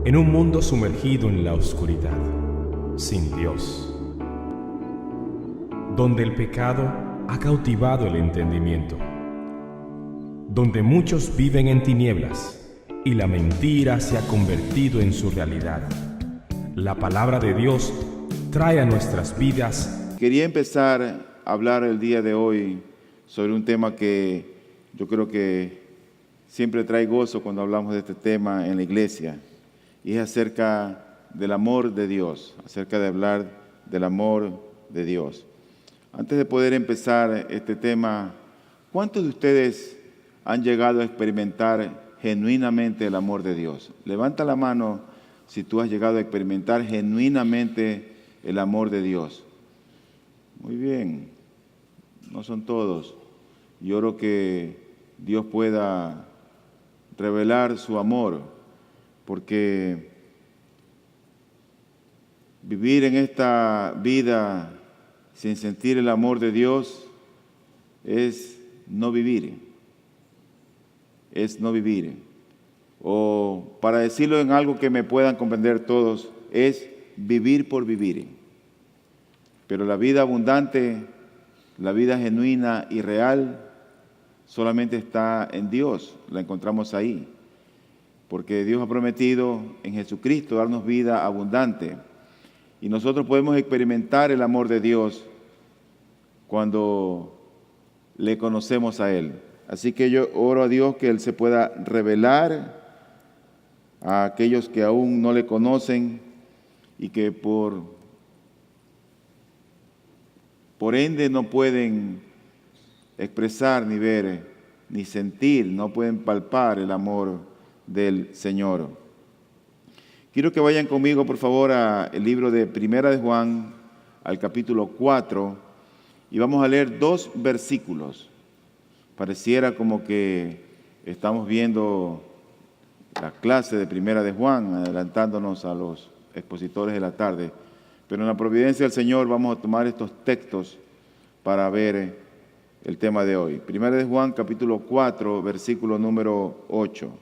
en un mundo sumergido en la oscuridad, sin Dios, donde el pecado ha cautivado el entendimiento, donde muchos viven en tinieblas y la mentira se ha convertido en su realidad. La palabra de Dios trae a nuestras vidas. Quería empezar a hablar el día de hoy sobre un tema que yo creo que siempre trae gozo cuando hablamos de este tema en la iglesia, y es acerca del amor de Dios, acerca de hablar del amor de Dios. Antes de poder empezar este tema, ¿cuántos de ustedes han llegado a experimentar genuinamente el amor de Dios? Levanta la mano si tú has llegado a experimentar genuinamente el amor de Dios. Muy bien, no son todos. Yo oro que Dios pueda revelar su amor, porque vivir en esta vida sin sentir el amor de Dios es no vivir. Es no vivir. O para decirlo en algo que me puedan comprender todos, es vivir por vivir. Pero la vida abundante, la vida genuina y real, solamente está en Dios, la encontramos ahí. Porque Dios ha prometido en Jesucristo darnos vida abundante. Y nosotros podemos experimentar el amor de Dios cuando le conocemos a Él. Así que yo oro a Dios que Él se pueda revelar a aquellos que aún no le conocen y que por ende no pueden expresar ni ver ni sentir, no pueden palpar el amor del Señor. Quiero que vayan conmigo, por favor, al libro de Primera de Juan, al capítulo 4, y vamos a leer 2 versículos. Pareciera como que estamos viendo la clase de Primera de Juan, adelantándonos a los expositores de la tarde, pero en la providencia del Señor vamos a tomar estos textos para ver el tema de hoy. Primera de Juan, capítulo 4, versículo número 8.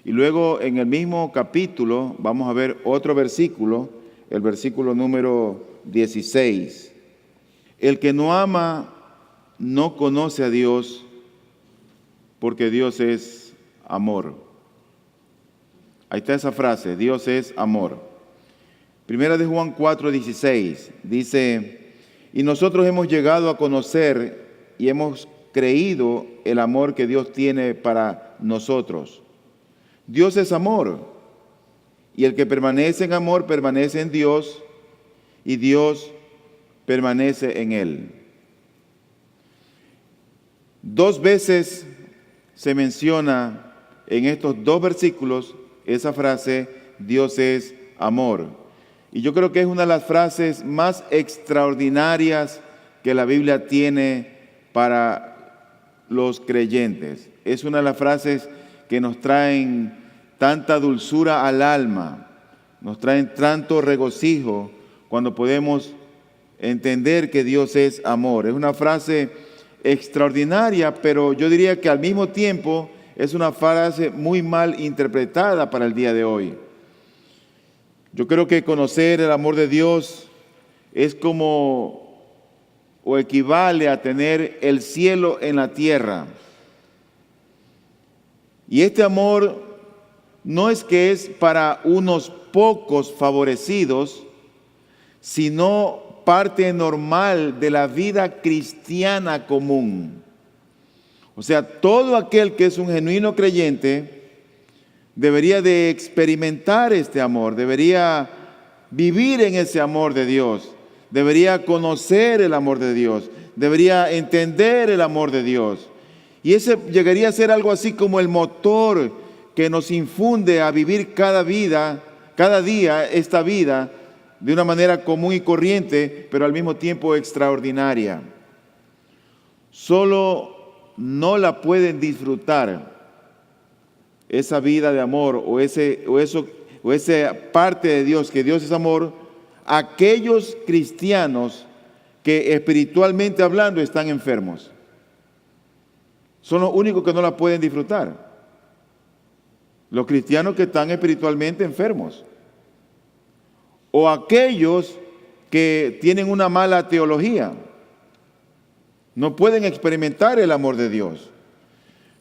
Y luego en el mismo capítulo vamos a ver otro versículo, el versículo número 16. El que no ama no conoce a Dios, porque Dios es amor. Ahí está esa frase, Dios es amor. Primera de Juan 4:16 dice: y nosotros hemos llegado a conocer y hemos creído el amor que Dios tiene para nosotros. Dios es amor, y el que permanece en amor permanece en Dios, y Dios permanece en él. 2 veces se menciona en estos 2 versículos esa frase, Dios es amor. Y yo creo que es una de las frases más extraordinarias que la Biblia tiene para los creyentes. Es una de las frases que nos traen tanta dulzura al alma, nos traen tanto regocijo cuando podemos entender que Dios es amor. Es una frase extraordinaria, pero yo diría que al mismo tiempo es una frase muy mal interpretada para el día de hoy. Yo creo que conocer el amor de Dios es como o equivale a tener el cielo en la tierra. Y este amor no es que es para unos pocos favorecidos, sino parte normal de la vida cristiana común. O sea, todo aquel que es un genuino creyente debería de experimentar este amor, debería vivir en ese amor de Dios, debería conocer el amor de Dios, debería entender el amor de Dios. Y ese llegaría a ser algo así como el motor que nos infunde a vivir cada día esta vida de una manera común y corriente, pero al mismo tiempo extraordinaria. Solo no la pueden disfrutar esa vida de amor o esa parte de Dios, que Dios es amor, aquellos cristianos que espiritualmente hablando están enfermos. Son los únicos que no la pueden disfrutar. los cristianos que están espiritualmente enfermos, o aquellos que tienen una mala teología. No pueden experimentar el amor de Dios.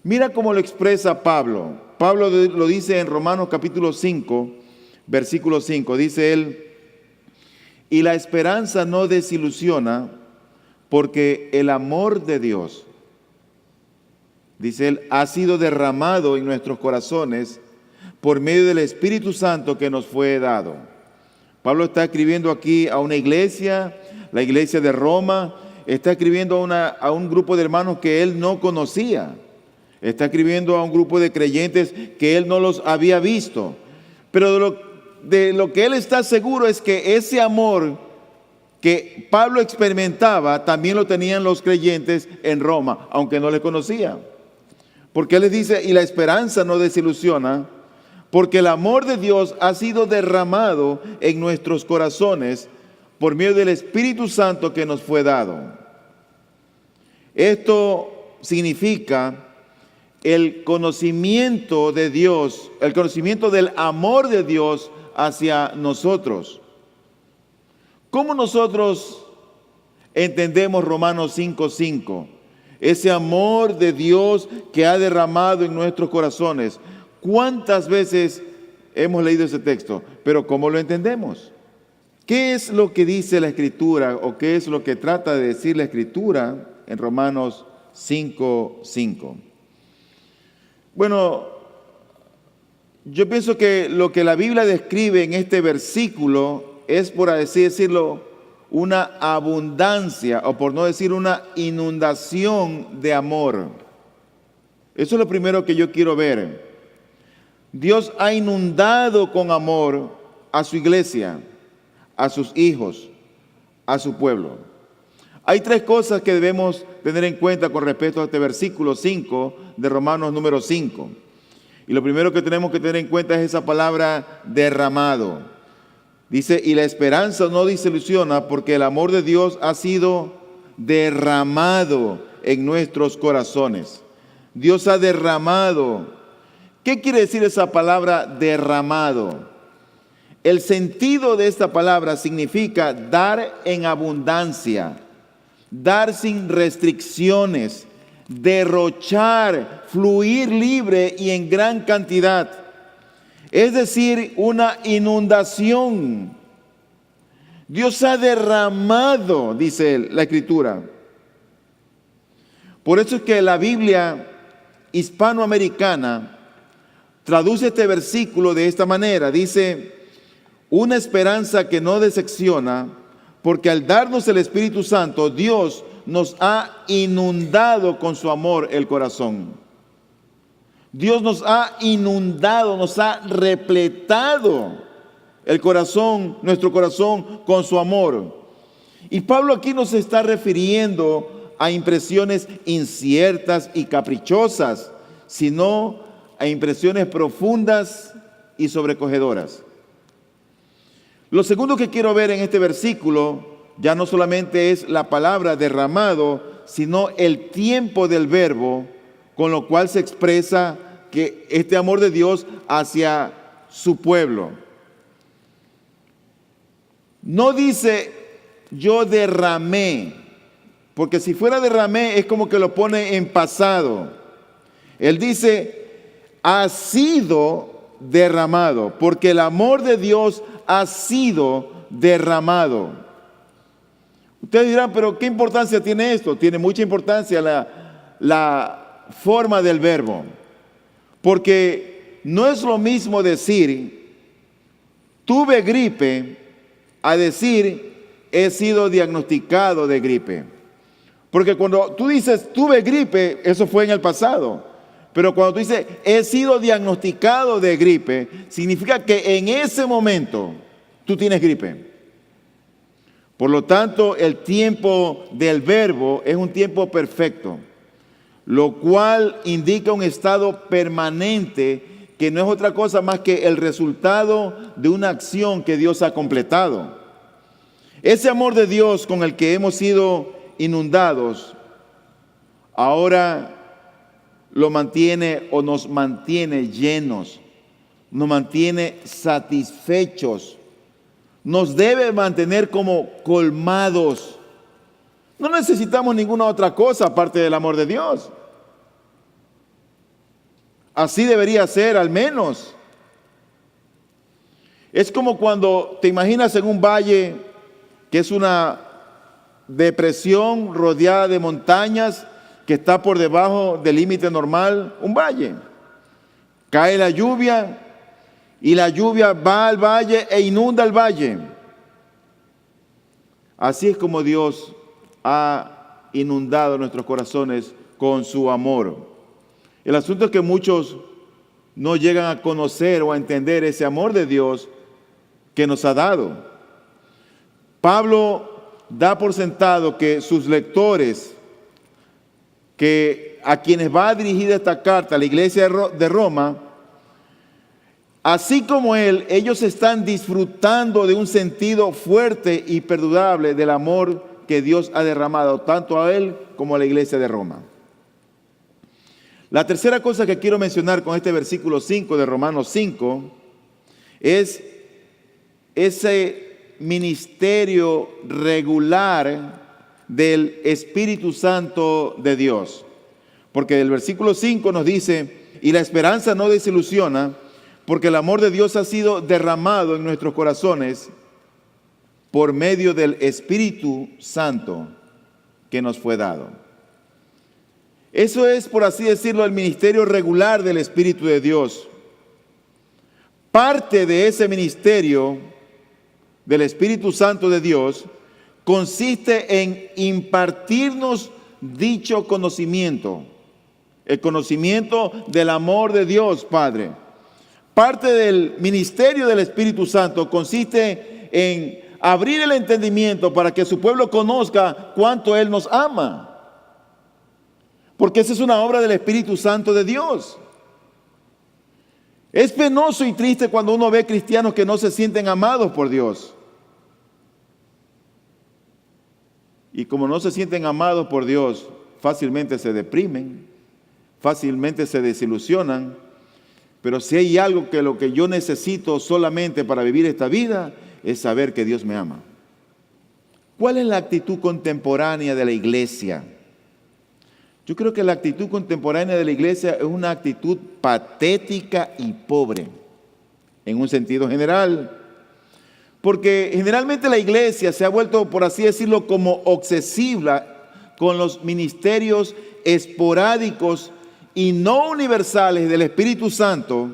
Mira cómo lo expresa Pablo. Pablo lo dice en Romanos capítulo 5, versículo 5. Dice él: y la esperanza no desilusiona, porque el amor de Dios, dice él, ha sido derramado en nuestros corazones por medio del Espíritu Santo que nos fue dado. Pablo está escribiendo aquí a una iglesia, la iglesia de Roma. Está escribiendo a un grupo de hermanos que él no conocía. Está escribiendo a un grupo de creyentes que él no los había visto. Pero de lo que él está seguro es que ese amor que Pablo experimentaba también lo tenían los creyentes en Roma, aunque no les conocía. Porque él les dice: y la esperanza no desilusiona, porque el amor de Dios ha sido derramado en nuestros corazones por medio del Espíritu Santo que nos fue dado. Esto significa el conocimiento de Dios, el conocimiento del amor de Dios hacia nosotros. ¿Cómo nosotros entendemos Romanos 5:5? Ese amor de Dios que ha derramado en nuestros corazones. ¿Cuántas veces hemos leído ese texto? Pero ¿cómo lo entendemos? ¿Qué es lo que dice la Escritura o qué es lo que trata de decir la Escritura en Romanos 5:5? Bueno, yo pienso que lo que la Biblia describe en este versículo es, por así decirlo, una abundancia, o por no decir una inundación de amor. Eso es lo primero que yo quiero ver. Dios ha inundado con amor a su iglesia, a sus hijos, a su pueblo. Hay tres cosas que debemos tener en cuenta con respecto a este versículo 5 de Romanos número 5. Y lo primero que tenemos que tener en cuenta es esa palabra derramado. Dice: y la esperanza no desilusiona, porque el amor de Dios ha sido derramado en nuestros corazones. Dios ha derramado. ¿Qué quiere decir esa palabra derramado? El sentido de esta palabra significa dar en abundancia, dar sin restricciones, derrochar, fluir libre y en gran cantidad. Es decir, una inundación. Dios ha derramado, dice la Escritura. Por eso es que la Biblia hispanoamericana traduce este versículo de esta manera. Dice: una esperanza que no decepciona, porque al darnos el Espíritu Santo, Dios nos ha inundado con su amor el corazón. Dios nos ha inundado, nos ha repletado el corazón, nuestro corazón, con su amor. Y Pablo aquí no se está refiriendo a impresiones inciertas y caprichosas, sino a impresiones profundas y sobrecogedoras. Lo segundo que quiero ver en este versículo ya no solamente es la palabra derramado, sino el tiempo del verbo, con lo cual se expresa que este amor de Dios hacia su pueblo. No dice yo derramé, porque si fuera derramé es como que lo pone en pasado. Él dice ha sido derramado, porque el amor de Dios ha sido derramado. Ustedes dirán, pero ¿qué importancia tiene esto? Tiene mucha importancia la forma del verbo, porque no es lo mismo decir tuve gripe a decir he sido diagnosticado de gripe. Porque cuando tú dices tuve gripe, eso fue en el pasado. Pero cuando tú dices he sido diagnosticado de gripe, significa que en ese momento tú tienes gripe. Por lo tanto, el tiempo del verbo es un tiempo perfecto, lo cual indica un estado permanente que no es otra cosa más que el resultado de una acción que Dios ha completado. Ese amor de Dios con el que hemos sido inundados, ahora lo mantiene o nos mantiene llenos. nos mantiene satisfechos, nos debe mantener como colmados. No necesitamos ninguna otra cosa aparte del amor de Dios. Así debería ser, al menos. Es como cuando te imaginas en un valle que es una depresión rodeada de montañas que está por debajo del límite normal, un valle. Cae la lluvia y la lluvia va al valle e inunda el valle. Así es como Dios ha inundado nuestros corazones con su amor. El asunto es que muchos no llegan a conocer o a entender ese amor de Dios que nos ha dado. Pablo da por sentado que sus lectores, que a quienes va dirigida esta carta, a la iglesia de Roma, así como él, ellos están disfrutando de un sentido fuerte y perdurable del amor que Dios ha derramado tanto a él como a la iglesia de Roma. La tercera cosa que quiero mencionar con este versículo 5 de Romanos 5 es ese ministerio regular del Espíritu Santo de Dios. Porque el versículo 5 nos dice, y la esperanza no desilusiona, porque el amor de Dios ha sido derramado en nuestros corazones por medio del Espíritu Santo que nos fue dado. Eso es, por así decirlo, el ministerio regular del Espíritu de Dios. Parte de ese ministerio del Espíritu Santo de Dios consiste en impartirnos dicho conocimiento, el conocimiento del amor de Dios Padre. Parte del ministerio del Espíritu Santo consiste en abrir el entendimiento para que su pueblo conozca cuánto Él nos ama. Porque esa es una obra del Espíritu Santo de Dios. Es penoso y triste cuando uno ve cristianos que no se sienten amados por Dios. Y como no se sienten amados por Dios, fácilmente se deprimen, fácilmente se desilusionan. Pero si hay algo que lo que yo necesito solamente para vivir esta vida es saber que Dios me ama. ¿Cuál es la actitud contemporánea de la iglesia? Yo creo que la actitud contemporánea de la iglesia es una actitud patética y pobre, en un sentido general. Porque generalmente la iglesia se ha vuelto, por así decirlo, como obsesiva con los ministerios esporádicos y no universales del Espíritu Santo,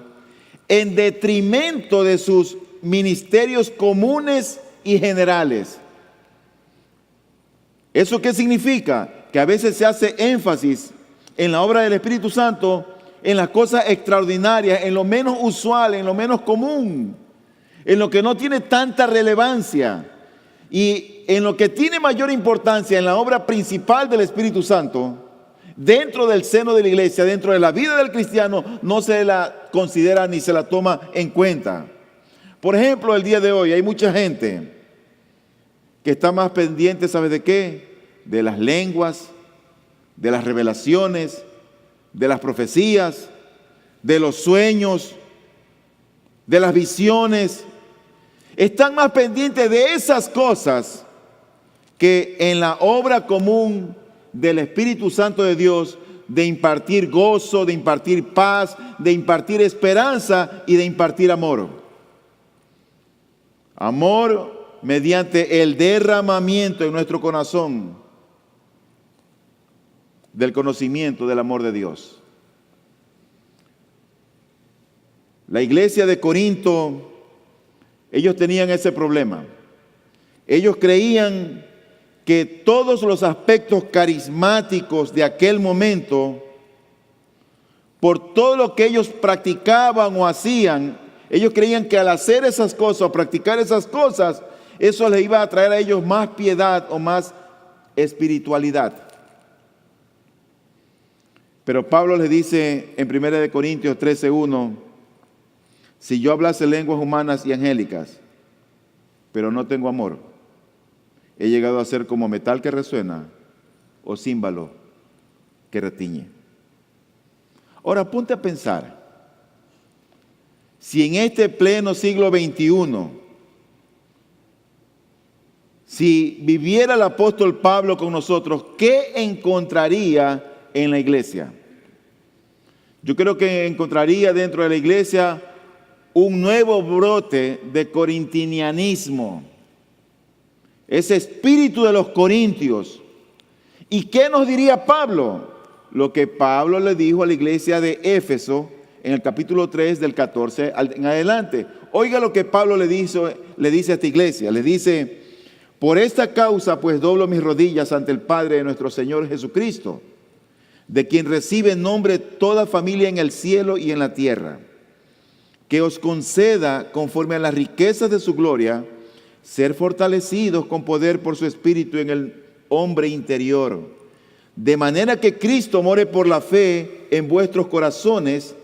en detrimento de sus ministerios comunes y generales. ¿Eso qué significa? Que a veces se hace énfasis en la obra del Espíritu Santo, en las cosas extraordinarias, en lo menos usual, en lo menos común, en lo que no tiene tanta relevancia, y en lo que tiene mayor importancia, en la obra principal del Espíritu Santo, dentro del seno de la iglesia, dentro de la vida del cristiano, no se la considera ni se la toma en cuenta. Por ejemplo, el día de hoy hay mucha gente que está más pendiente, ¿sabes de qué? De las lenguas, de las revelaciones, de las profecías, de los sueños, de las visiones. Están más pendientes de esas cosas que en la obra común del Espíritu Santo de Dios, de impartir gozo, de impartir paz, de impartir esperanza y de impartir amor. Amor mediante el derramamiento en nuestro corazón del conocimiento del amor de Dios. La iglesia de Corinto, ellos tenían ese problema. Ellos creían que todos los aspectos carismáticos de aquel momento, por todo lo que ellos practicaban o hacían, ellos creían que al hacer esas cosas o practicar esas cosas, eso les iba a traer a ellos más piedad o más espiritualidad. Pero Pablo les dice en 1 Corintios 13:1, si yo hablase lenguas humanas y angélicas, pero no tengo amor, he llegado a ser como metal que resuena o címbalo que retiñe. Ahora ponte a pensar, si en este pleno siglo XXI, si viviera el apóstol Pablo con nosotros, ¿qué encontraría en la iglesia? Yo creo que encontraría dentro de la iglesia un nuevo brote de corintinianismo, ese espíritu de los corintios. ¿Y qué nos diría Pablo? Lo que Pablo le dijo a la iglesia de Éfeso en el capítulo 3 del 14 en adelante. Oiga lo que Pablo le dice a esta iglesia. Le dice: por esta causa pues doblo mis rodillas ante el Padre de nuestro Señor Jesucristo, de quien recibe nombre toda familia en el cielo y en la tierra, que os conceda, conforme a las riquezas de su gloria, ser fortalecidos con poder por su Espíritu en el hombre interior, de manera que Cristo more por la fe en vuestros corazones,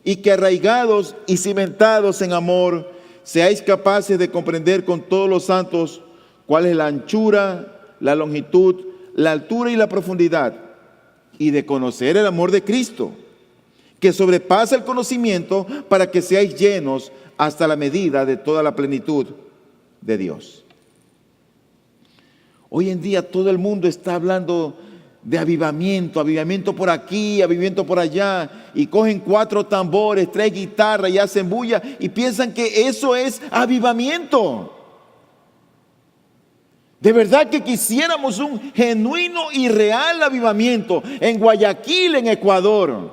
y que arraigados y cimentados en amor, seáis capaces de comprender con todos los santos cuál es la anchura, la longitud, la altura y la profundidad, y de conocer el amor de Cristo, que sobrepasa el conocimiento, para que seáis llenos hasta la medida de toda la plenitud de Dios. Hoy en día todo el mundo está hablando de avivamiento, avivamiento por aquí, avivamiento por allá, y cogen 4 tambores, 3 guitarras y hacen bulla y piensan que eso es avivamiento. De verdad que quisiéramos un genuino y real avivamiento en Guayaquil, en Ecuador,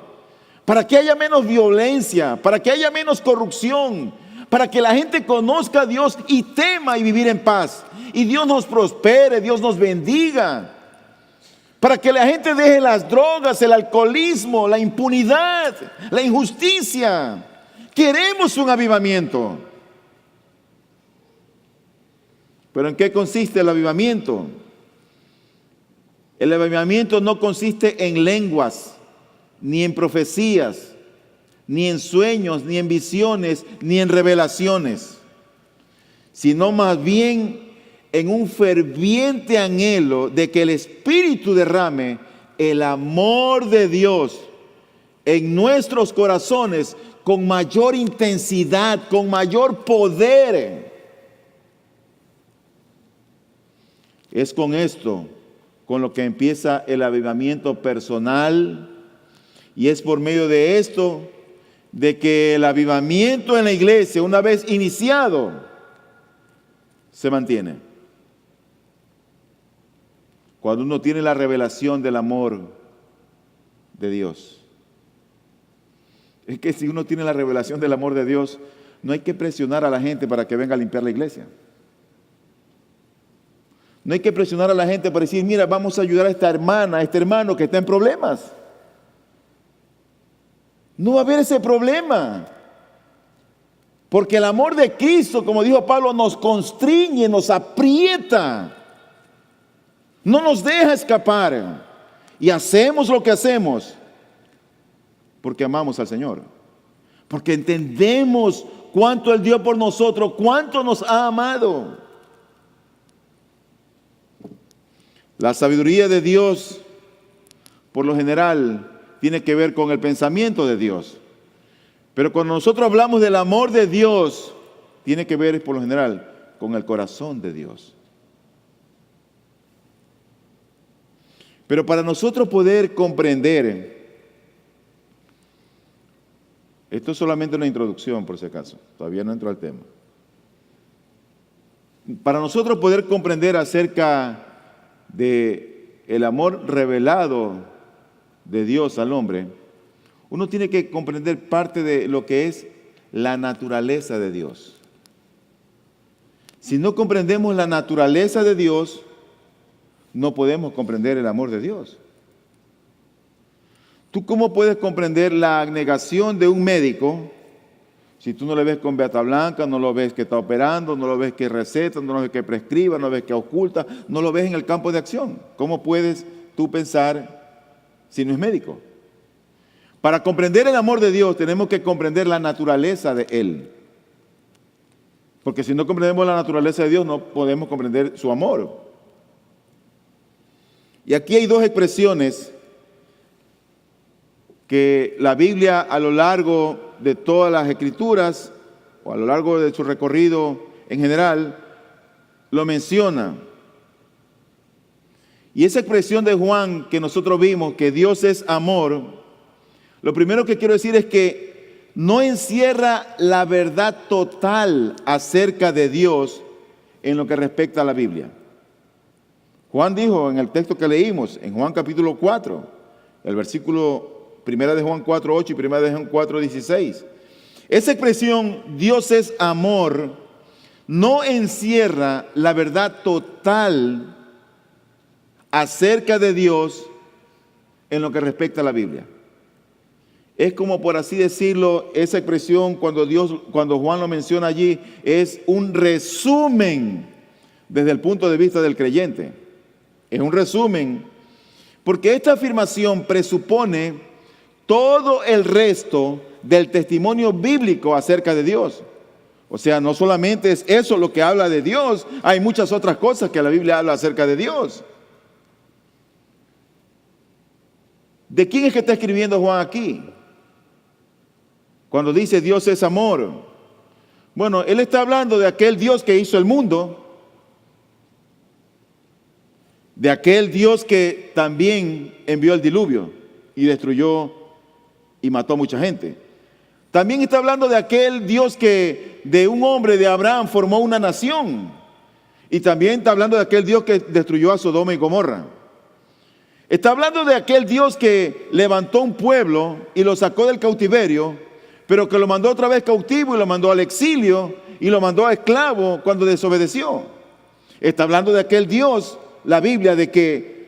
para que haya menos violencia, para que haya menos corrupción, para que la gente conozca a Dios y tema y vivir en paz, y Dios nos prospere, Dios nos bendiga, para que la gente deje las drogas, el alcoholismo, la impunidad, la injusticia. Queremos un avivamiento. ¿Pero en qué consiste el avivamiento? El avivamiento no consiste en lenguas, ni en profecías, ni en sueños, ni en visiones, ni en revelaciones, sino más bien en un ferviente anhelo de que el Espíritu derrame el amor de Dios en nuestros corazones con mayor intensidad, con mayor poder. Es con esto con lo que empieza el avivamiento personal, y es por medio de esto de que el avivamiento en la iglesia, una vez iniciado, se mantiene. Cuando uno tiene la revelación del amor de Dios. Es que si uno tiene la revelación del amor de Dios, no hay que presionar a la gente para que venga a limpiar la iglesia. No hay que presionar a la gente para decir: mira, vamos a ayudar a esta hermana, a este hermano que está en problemas. No va a haber ese problema. Porque el amor de Cristo, como dijo Pablo, nos constriñe, nos aprieta. No nos deja escapar. Y hacemos lo que hacemos porque amamos al Señor. Porque entendemos cuánto Él dio por nosotros, cuánto nos ha amado. La sabiduría de Dios, por lo general, tiene que ver con el pensamiento de Dios. Pero cuando nosotros hablamos del amor de Dios, tiene que ver, por lo general, con el corazón de Dios. Pero para nosotros poder comprender, esto es solamente una introducción por si acaso, todavía no entro al tema. Para nosotros poder comprender acerca de el amor revelado de Dios al hombre, uno tiene que comprender parte de lo que es la naturaleza de Dios. Si no comprendemos la naturaleza de Dios, no podemos comprender el amor de Dios. ¿Tú cómo puedes comprender la abnegación de un médico si tú no le ves con bata blanca, no lo ves que está operando, no lo ves que receta, no lo ves que prescriba, no lo ves que oculta, no lo ves en el campo de acción? ¿Cómo puedes tú pensar si no es médico? Para comprender el amor de Dios tenemos que comprender la naturaleza de Él. Porque si no comprendemos la naturaleza de Dios, no podemos comprender su amor. Y aquí hay 2 expresiones que la Biblia a lo largo de todas las Escrituras, o a lo largo de su recorrido en general, lo menciona. Y esa expresión de Juan que nosotros vimos, que Dios es amor, lo primero que quiero decir es que no encierra la verdad total acerca de Dios en lo que respecta a la Biblia. Juan dijo en el texto que leímos, en Juan capítulo 4, el versículo 1 de Juan 4:8 y 1 de Juan 4:16. Esa expresión, Dios es amor, no encierra la verdad total acerca de Dios en lo que respecta a la Biblia. Es como, por así decirlo, esa expresión cuando Juan lo menciona allí, es un resumen desde el punto de vista del creyente. Es un resumen, porque esta afirmación presupone todo el resto del testimonio bíblico acerca de Dios. O sea, no solamente es eso lo que habla de Dios, hay muchas otras cosas que la Biblia habla acerca de Dios. ¿De quién es que está escribiendo Juan aquí? Cuando dice Dios es amor. Bueno, él está hablando de aquel Dios que hizo el mundo, de aquel Dios que también envió el diluvio y destruyó y mató a mucha gente. También está hablando de aquel Dios que de un hombre, de Abraham, formó una nación. Y también está hablando de aquel Dios que destruyó a Sodoma y Gomorra. Está hablando de aquel Dios que levantó un pueblo y lo sacó del cautiverio, pero que lo mandó otra vez cautivo y lo mandó al exilio y lo mandó a esclavo cuando desobedeció. Está hablando de aquel Dios, la Biblia, de que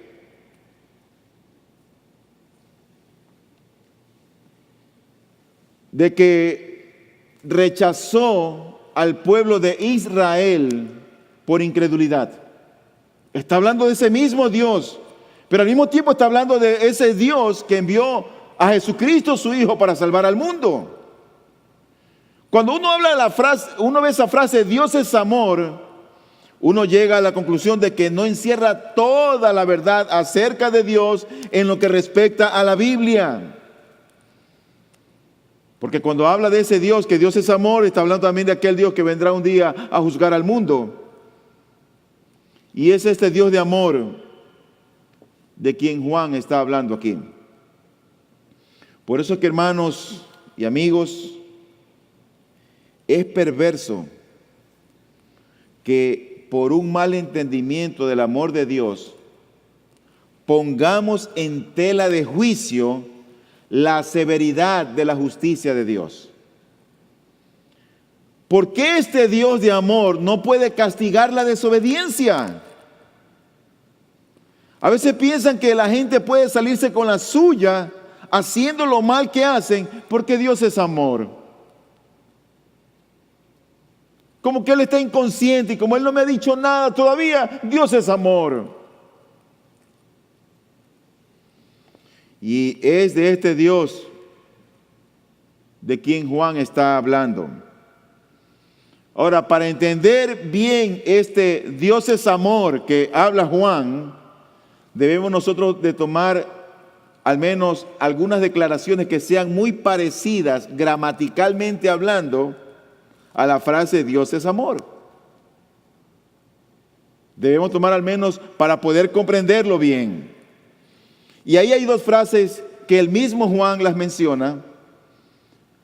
rechazó al pueblo de Israel por incredulidad. Está hablando de ese mismo Dios, pero al mismo tiempo está hablando de ese Dios que envió a Jesucristo su Hijo para salvar al mundo. Cuando uno habla de la frase, uno ve esa frase, Dios es amor, uno llega a la conclusión de que no encierra toda la verdad acerca de Dios en lo que respecta a la Biblia. Porque cuando habla de ese Dios, que Dios es amor, está hablando también de aquel Dios que vendrá un día a juzgar al mundo. Y es este Dios de amor de quien Juan está hablando aquí. Por eso es que, hermanos y amigos, es perverso que por un mal entendimiento del amor de Dios pongamos en tela de juicio la severidad de la justicia de Dios. ¿Por qué este Dios de amor no puede castigar la desobediencia? A veces piensan que la gente puede salirse con la suya haciendo lo mal que hacen porque Dios es amor. Como que Él está inconsciente y como Él no me ha dicho nada todavía, Dios es amor. Y es de este Dios de quien Juan está hablando. Ahora, para entender bien este Dios es amor que habla Juan, debemos nosotros de tomar al menos algunas declaraciones que sean muy parecidas gramaticalmente hablando a la frase Dios es amor. Debemos tomar al menos para poder comprenderlo bien. Y ahí hay dos frases que el mismo Juan las menciona.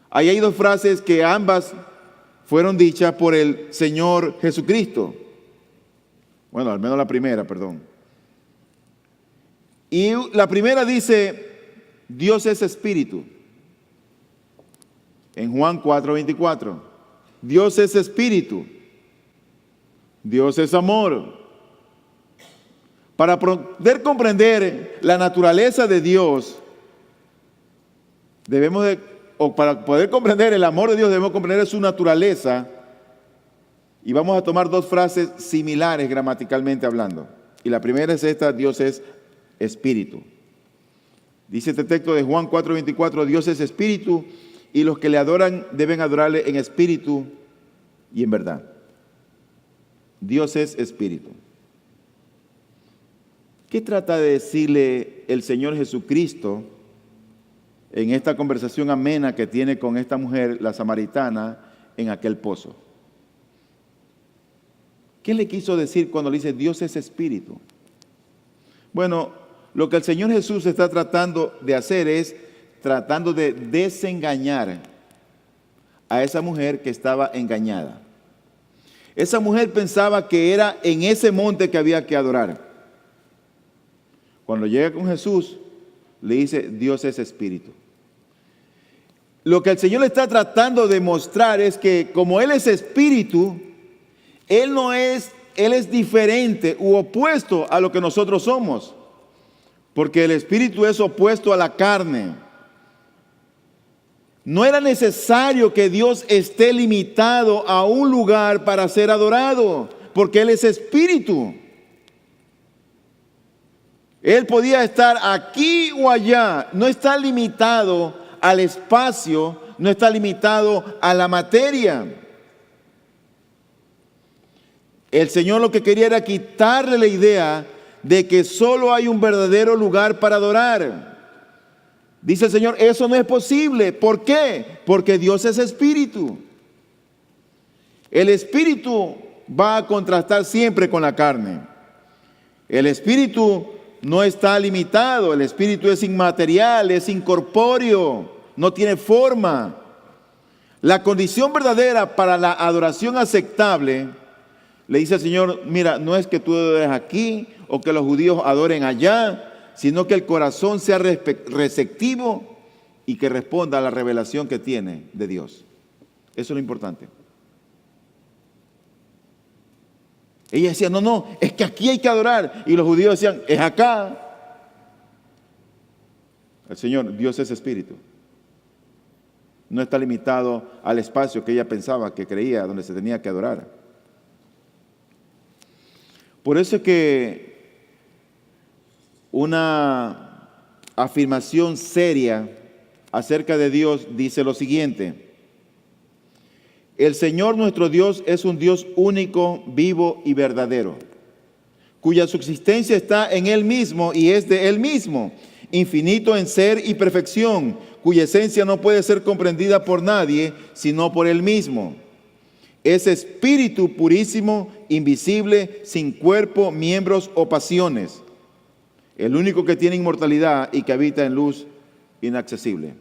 Ahí hay dos frases que ambas fueron dichas por el Señor Jesucristo. Bueno, al menos la primera, perdón. Y la primera dice, Dios es espíritu. En Juan 4:24. Dios es espíritu. Dios es amor. Para poder comprender la naturaleza de Dios, para poder comprender el amor de Dios, debemos comprender su naturaleza. Y vamos a tomar dos frases similares gramaticalmente hablando. Y la primera es esta, Dios es espíritu. Dice este texto de Juan 4:24, Dios es espíritu y los que le adoran deben adorarle en espíritu y en verdad. Dios es espíritu. ¿Qué trata de decirle el Señor Jesucristo en esta conversación amena que tiene con esta mujer, la samaritana, en aquel pozo. ¿Qué le quiso decir cuando le dice Dios es espíritu? Bueno, lo que el Señor Jesús está tratando de hacer es tratando de desengañar a esa mujer que estaba engañada. Esa mujer pensaba que era en ese monte que había que adorar. Cuando llega con Jesús, le dice, Dios es espíritu. Lo que el Señor le está tratando de mostrar es que como Él es espíritu, Él es diferente u opuesto a lo que nosotros somos. Porque el espíritu es opuesto a la carne. No era necesario que Dios esté limitado a un lugar para ser adorado, porque Él es espíritu. Él podía estar aquí o allá, no está limitado al espacio, no está limitado a la materia. El Señor lo que quería era quitarle la idea de que solo hay un verdadero lugar para adorar. Dice el Señor, eso no es posible. ¿Por qué? Porque Dios es espíritu. El espíritu va a contrastar siempre con la carne. El espíritu no está limitado, el espíritu es inmaterial, es incorpóreo, no tiene forma. La condición verdadera para la adoración aceptable, le dice el Señor, mira, no es que tú adores aquí o que los judíos adoren allá, sino que el corazón sea receptivo y que responda a la revelación que tiene de Dios. Eso es lo importante. Ella decía, no, es que aquí hay que adorar. Y los judíos decían, es acá. El Señor, Dios es espíritu. No está limitado al espacio que ella pensaba, que creía, donde se tenía que adorar. Por eso es que una afirmación seria acerca de Dios dice lo siguiente: el Señor nuestro Dios es un Dios único, vivo y verdadero, cuya subsistencia está en Él mismo y es de Él mismo, infinito en ser y perfección, cuya esencia no puede ser comprendida por nadie, sino por Él mismo. Es espíritu purísimo, invisible, sin cuerpo, miembros o pasiones. El único que tiene inmortalidad y que habita en luz inaccesible.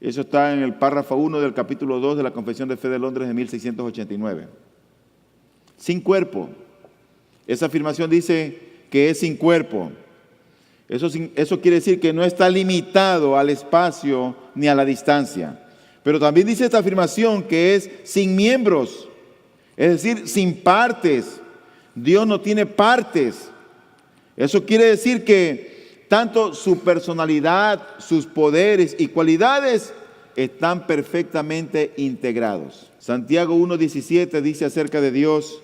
Eso está en el párrafo 1 del capítulo 2 de la Confesión de Fe de Londres de 1689. Sin cuerpo. Esa afirmación dice que es sin cuerpo. Eso quiere decir que no está limitado al espacio ni a la distancia. Pero también dice esta afirmación que es sin miembros, es decir, sin partes. Dios no tiene partes. Eso quiere decir que tanto su personalidad, sus poderes y cualidades están perfectamente integrados. Santiago 1:17 dice acerca de Dios: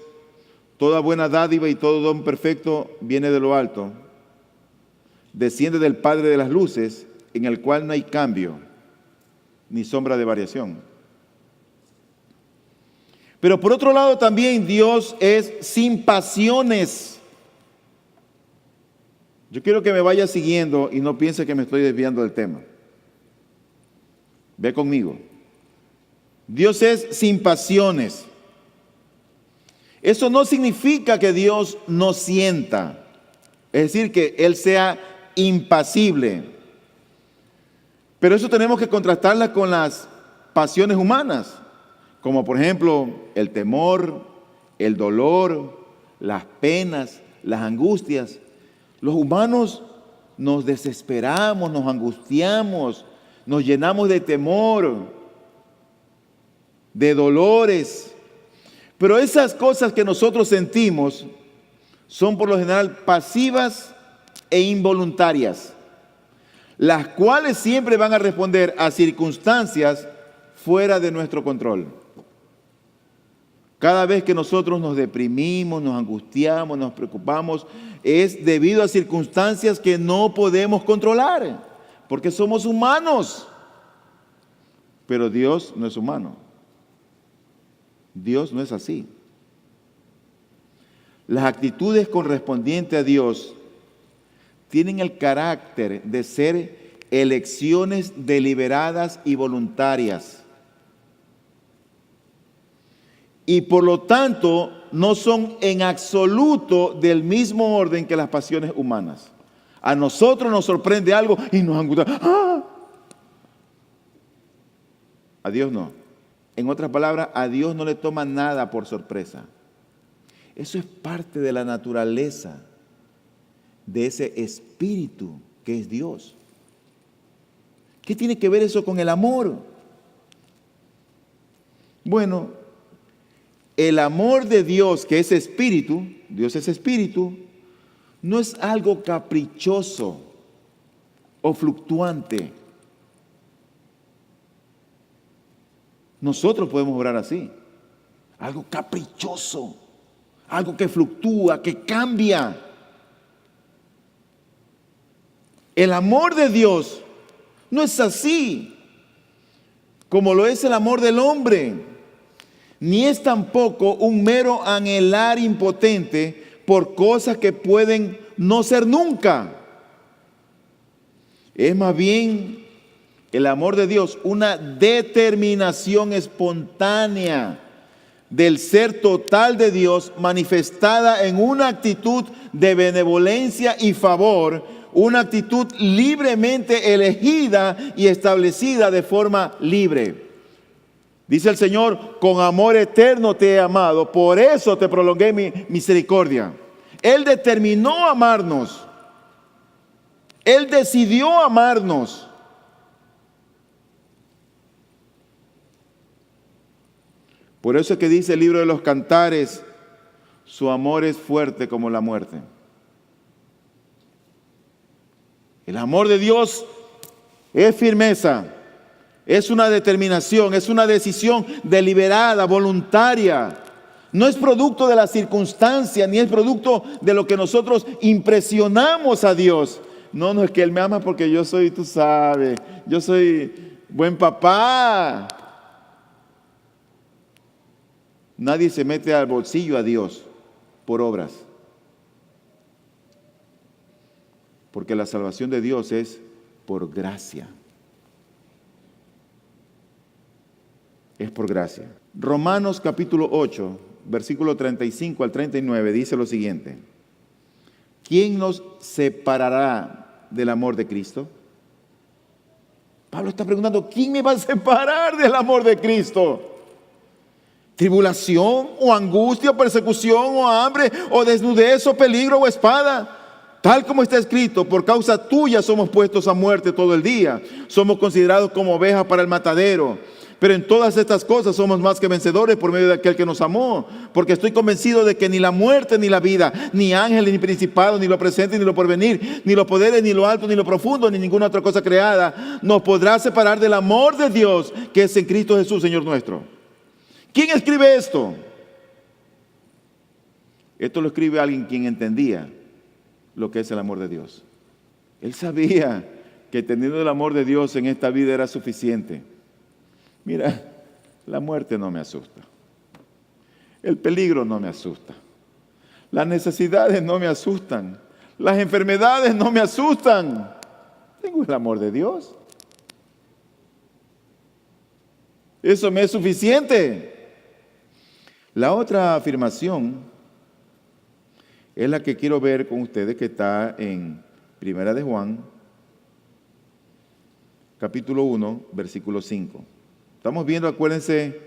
toda buena dádiva y todo don perfecto viene de lo alto, desciende del Padre de las luces, en el cual no hay cambio ni sombra de variación. Pero por otro lado también Dios es sin pasiones. Yo quiero que me vaya siguiendo y no piense que me estoy desviando del tema. Ve conmigo. Dios es sin pasiones. Eso no significa que Dios no sienta, es decir, que Él sea impasible. Pero eso tenemos que contrastarla con las pasiones humanas, como por ejemplo el temor, el dolor, las penas, las angustias. Los humanos nos desesperamos, nos angustiamos, nos llenamos de temor, de dolores. Pero esas cosas que nosotros sentimos son por lo general pasivas e involuntarias, las cuales siempre van a responder a circunstancias fuera de nuestro control. Cada vez que nosotros nos deprimimos, nos angustiamos, nos preocupamos, es debido a circunstancias que no podemos controlar, porque somos humanos. Pero Dios no es humano. Dios no es así. Las actitudes correspondientes a Dios tienen el carácter de ser elecciones deliberadas y voluntarias. Y por lo tanto, no son en absoluto del mismo orden que las pasiones humanas. A nosotros nos sorprende algo y nos angustia. ¡Ah! A Dios no. En otras palabras, a Dios no le toma nada por sorpresa. Eso es parte de la naturaleza de ese espíritu que es Dios. ¿Qué tiene que ver eso con el amor? Bueno, el amor de Dios, que es espíritu, Dios es espíritu, no es algo caprichoso o fluctuante. Nosotros podemos orar así, algo caprichoso, algo que fluctúa, que cambia. El amor de Dios no es así, como lo es el amor del hombre, ni es tampoco un mero anhelar impotente por cosas que pueden no ser nunca. Es más bien el amor de Dios, una determinación espontánea del ser total de Dios manifestada en una actitud de benevolencia y favor, una actitud libremente elegida y establecida de forma libre. Dice el Señor, con amor eterno te he amado, por eso te prolongué mi misericordia. Él determinó amarnos. Él decidió amarnos. Por eso es que dice el libro de los Cantares, su amor es fuerte como la muerte. El amor de Dios es firmeza, es una determinación, es una decisión deliberada, voluntaria. No es producto de la circunstancia, ni es producto de lo que nosotros impresionamos a Dios. No, no es que Él me ama porque yo soy, tú sabes, yo soy buen papá. Nadie se mete al bolsillo a Dios por obras. Porque la salvación de Dios es por gracia. Es por gracia. Romanos capítulo 8, versículo 35 al 39 dice lo siguiente. ¿Quién nos separará del amor de Cristo? Pablo está preguntando, ¿quién me va a separar del amor de Cristo? ¿Tribulación o angustia, o persecución o hambre o desnudez o peligro o espada? Tal como está escrito, por causa tuya somos puestos a muerte todo el día. Somos considerados como ovejas para el matadero. Pero en todas estas cosas somos más que vencedores por medio de aquel que nos amó. Porque estoy convencido de que ni la muerte ni la vida, ni ángeles ni principados, ni lo presente ni lo porvenir, ni los poderes, ni lo alto, ni lo profundo, ni ninguna otra cosa creada, nos podrá separar del amor de Dios que es en Cristo Jesús, Señor nuestro. ¿Quién escribe esto? Esto lo escribe alguien quien entendía lo que es el amor de Dios. Él sabía que teniendo el amor de Dios en esta vida era suficiente. Mira, la muerte no me asusta. El peligro no me asusta. Las necesidades no me asustan. Las enfermedades no me asustan. Tengo el amor de Dios. Eso me es suficiente. La otra afirmación es la que quiero ver con ustedes, que está en Primera de Juan, capítulo 1, versículo 5. Estamos viendo, acuérdense,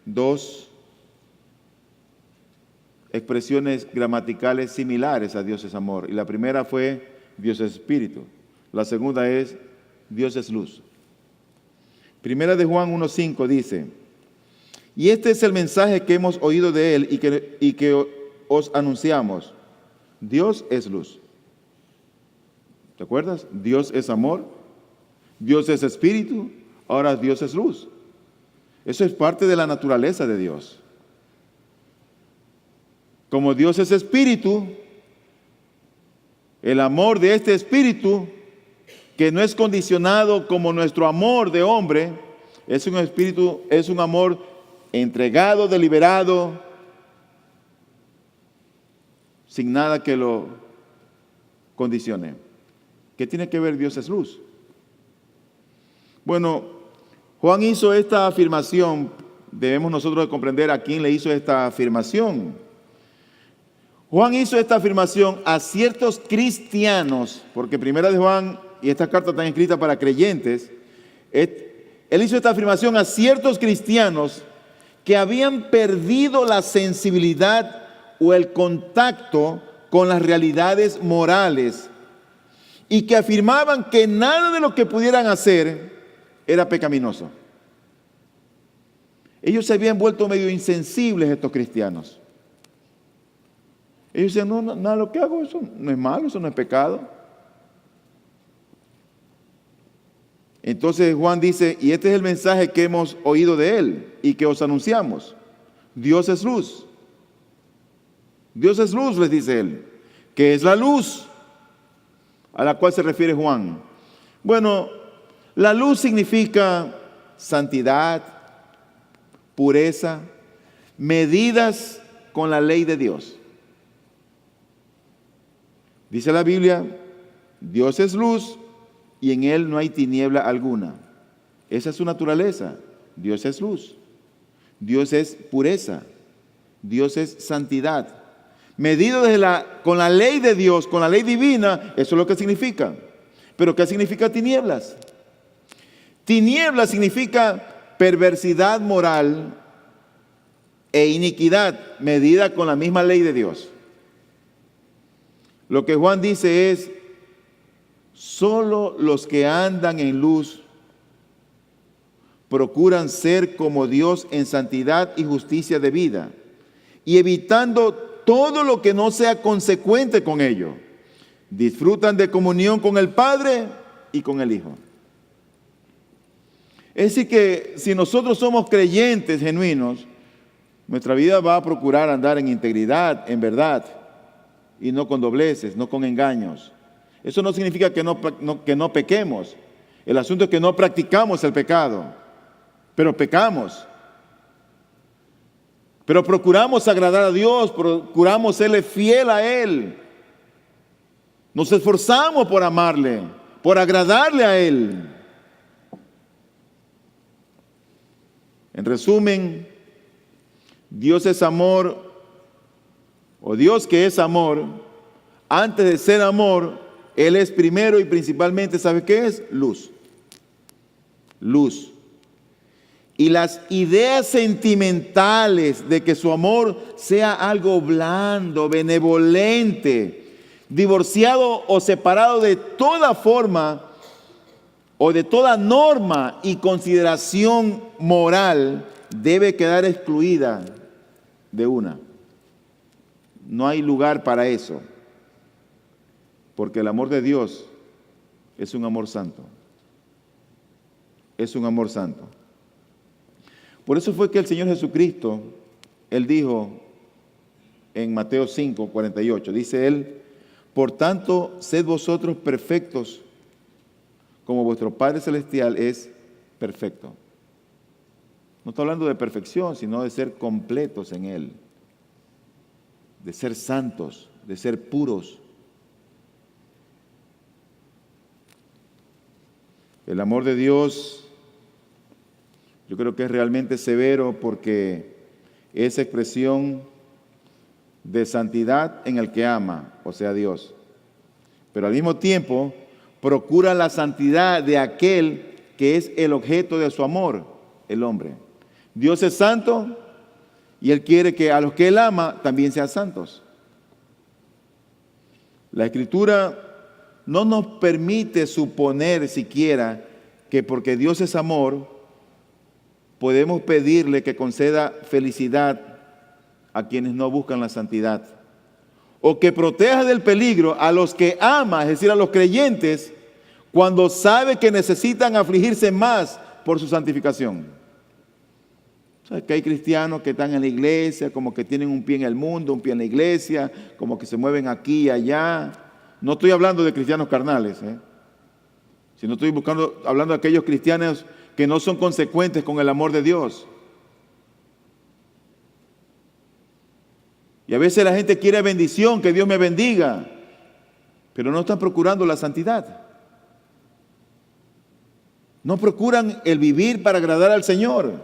dos expresiones gramaticales similares a Dios es amor. Y la primera fue Dios es espíritu. La segunda es Dios es luz. Primera de Juan 1:5 dice, y este es el mensaje que hemos oído de Él y que os anunciamos. Dios es luz. ¿Te acuerdas? Dios es amor. Dios es espíritu. Ahora Dios es luz. Eso es parte de la naturaleza de Dios. Como Dios es espíritu, el amor de este espíritu, que no es condicionado como nuestro amor de hombre, es un espíritu, es un amor entregado, deliberado, sin nada que lo condicione. ¿Qué tiene que ver Dios es luz? Bueno, Juan hizo esta afirmación, debemos nosotros comprender a quién le hizo esta afirmación. Juan hizo esta afirmación a ciertos cristianos, porque Primera de Juan y estas cartas están escritas para creyentes. Él hizo esta afirmación a ciertos cristianos que habían perdido la sensibilidad o el contacto con las realidades morales y que afirmaban que nada de lo que pudieran hacer era pecaminoso. Ellos se habían vuelto medio insensibles, estos cristianos. Ellos decían, no, nada de lo que hago, eso no es malo, eso no es pecado. Entonces Juan dice, y este es el mensaje que hemos oído de él y que os anunciamos. Dios es luz. Dios es luz, les dice él, que es la luz a la cual se refiere Juan. Bueno, la luz significa santidad, pureza, medidas con la ley de Dios. Dice la Biblia, Dios es luz y en él no hay tiniebla alguna. Esa es su naturaleza. Dios es luz. Dios es pureza. Dios es santidad. Medido con la ley de Dios, con la ley divina, eso es lo que significa. ¿Pero qué significa tinieblas? Tinieblas significa perversidad moral e iniquidad medida con la misma ley de Dios. Lo que Juan dice es, solo los que andan en luz procuran ser como Dios en santidad y justicia de vida, y evitando todo lo que no sea consecuente con ello, disfrutan de comunión con el Padre y con el Hijo. Es decir que si nosotros somos creyentes genuinos, nuestra vida va a procurar andar en integridad, en verdad, y no con dobleces, no con engaños. Eso no significa que no pequemos. El asunto es que no practicamos el pecado, pero pecamos. Pero procuramos agradar a Dios, procuramos serle fiel a Él. Nos esforzamos por amarle, por agradarle a Él. En resumen, Dios es amor, o Dios que es amor, antes de ser amor, Él es primero y principalmente, ¿sabe qué es? Luz. Luz. Y las ideas sentimentales de que su amor sea algo blando, benevolente, divorciado o separado de toda forma o de toda norma y consideración moral, debe quedar excluida de una. No hay lugar para eso, porque el amor de Dios es un amor santo. Es un amor santo. Por eso fue que el Señor Jesucristo, Él dijo en Mateo 5, 48, dice Él, por tanto, sed vosotros perfectos, como vuestro Padre Celestial es perfecto. No está hablando de perfección, sino de ser completos en Él, de ser santos, de ser puros. El amor de Dios, yo creo que es realmente severo porque es expresión de santidad en el que ama, o sea, Dios. Pero al mismo tiempo procura la santidad de aquel que es el objeto de su amor, el hombre. Dios es santo y Él quiere que a los que Él ama también sean santos. La Escritura no nos permite suponer siquiera que porque Dios es amor, podemos pedirle que conceda felicidad a quienes no buscan la santidad, o que proteja del peligro a los que ama, es decir, a los creyentes, cuando sabe que necesitan afligirse más por su santificación. O sea, que hay cristianos que están en la iglesia, como que tienen un pie en el mundo, un pie en la iglesia, como que se mueven aquí y allá. No estoy hablando de cristianos carnales, sino estoy hablando de aquellos cristianos que no son consecuentes con el amor de Dios. Y a veces la gente quiere bendición, que Dios me bendiga, pero no están procurando la santidad. No procuran el vivir para agradar al Señor.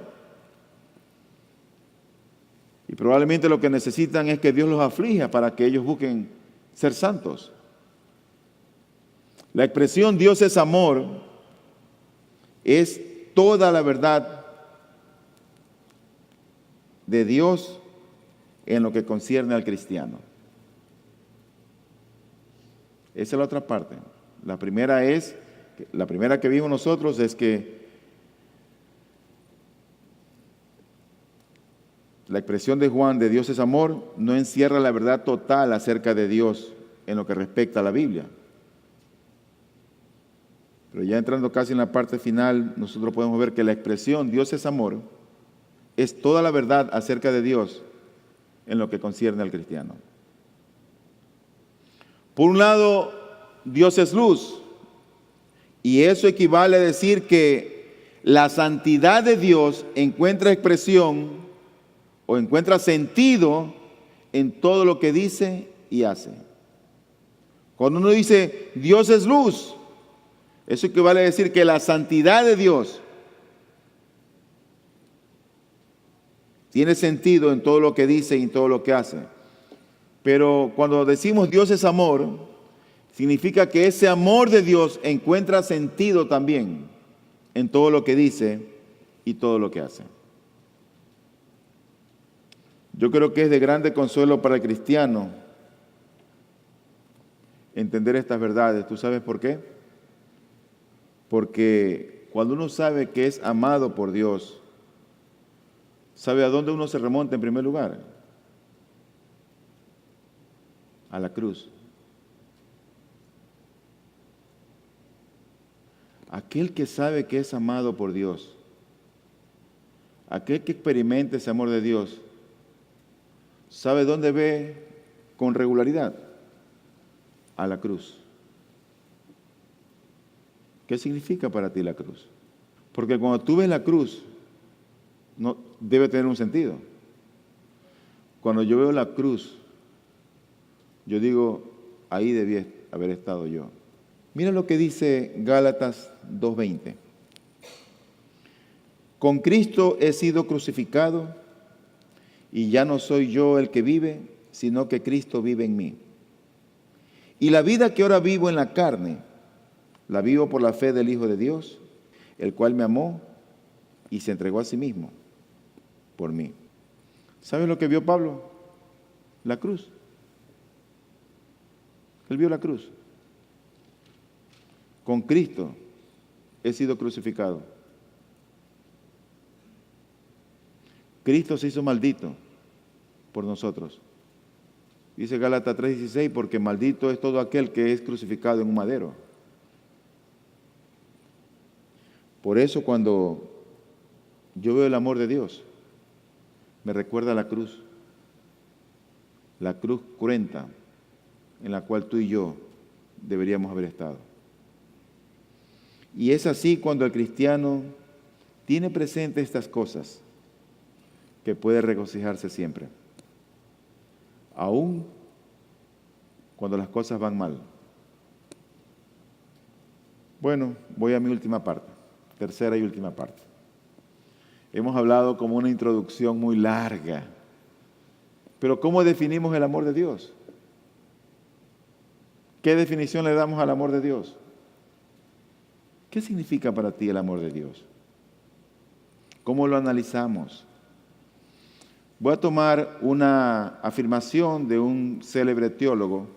Y probablemente lo que necesitan es que Dios los aflija para que ellos busquen ser santos. La expresión Dios es amor es toda la verdad de Dios en lo que concierne al cristiano. Esa es la otra parte. La primera que vimos nosotros es que la expresión de Juan de Dios es amor no encierra la verdad total acerca de Dios en lo que respecta a la Biblia. Pero ya entrando casi en la parte final, nosotros podemos ver que la expresión Dios es amor es toda la verdad acerca de Dios en lo que concierne al cristiano. Por un lado, Dios es luz, y eso equivale a decir que la santidad de Dios encuentra expresión o encuentra sentido en todo lo que dice y hace. Cuando uno dice Dios es luz, eso equivale a decir que la santidad de Dios tiene sentido en todo lo que dice y en todo lo que hace. Pero cuando decimos Dios es amor, significa que ese amor de Dios encuentra sentido también en todo lo que dice y todo lo que hace. Yo creo que es de grande consuelo para el cristiano entender estas verdades. ¿Tú sabes por qué? Porque cuando uno sabe que es amado por Dios, ¿sabe a dónde uno se remonta en primer lugar? A la cruz. Aquel que sabe que es amado por Dios, aquel que experimenta ese amor de Dios, ¿sabe dónde ve con regularidad? A la cruz. ¿Qué significa para ti la cruz? Porque cuando tú ves la cruz, no debe tener un sentido. Cuando yo veo la cruz, yo digo, ahí debía haber estado yo. Mira lo que dice Gálatas 2:20. Con Cristo he sido crucificado y ya no soy yo el que vive, sino que Cristo vive en mí. Y la vida que ahora vivo en la carne, la vivo por la fe del Hijo de Dios, el cual me amó y se entregó a sí mismo por mí. ¿Sabes lo que vio Pablo? La cruz. Él vio la cruz. Con Cristo he sido crucificado. Cristo se hizo maldito por nosotros. Dice Gálatas 3:16, porque maldito es todo aquel que es crucificado en un madero. Por eso cuando yo veo el amor de Dios, me recuerda a la cruz cruenta en la cual tú y yo deberíamos haber estado. Y es así cuando el cristiano tiene presente estas cosas, que puede regocijarse siempre, aun cuando las cosas van mal. Bueno, voy a mi última parte, tercera y última parte. Hemos hablado como una introducción muy larga, pero ¿cómo definimos el amor de Dios? ¿Qué definición le damos al amor de Dios? ¿Qué significa para ti el amor de Dios? ¿Cómo lo analizamos? Voy a tomar una afirmación de un célebre teólogo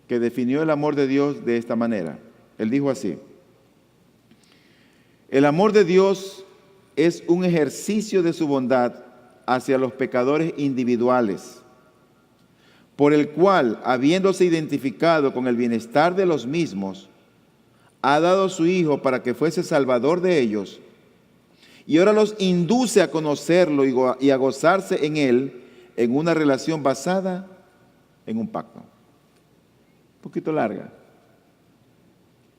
que definió el amor de Dios de esta manera. Él dijo así: el amor de Dios es un ejercicio de su bondad hacia los pecadores individuales, por el cual, habiéndose identificado con el bienestar de los mismos, ha dado a su Hijo para que fuese salvador de ellos, y ahora los induce a conocerlo y a gozarse en Él en una relación basada en un pacto. Un poquito larga,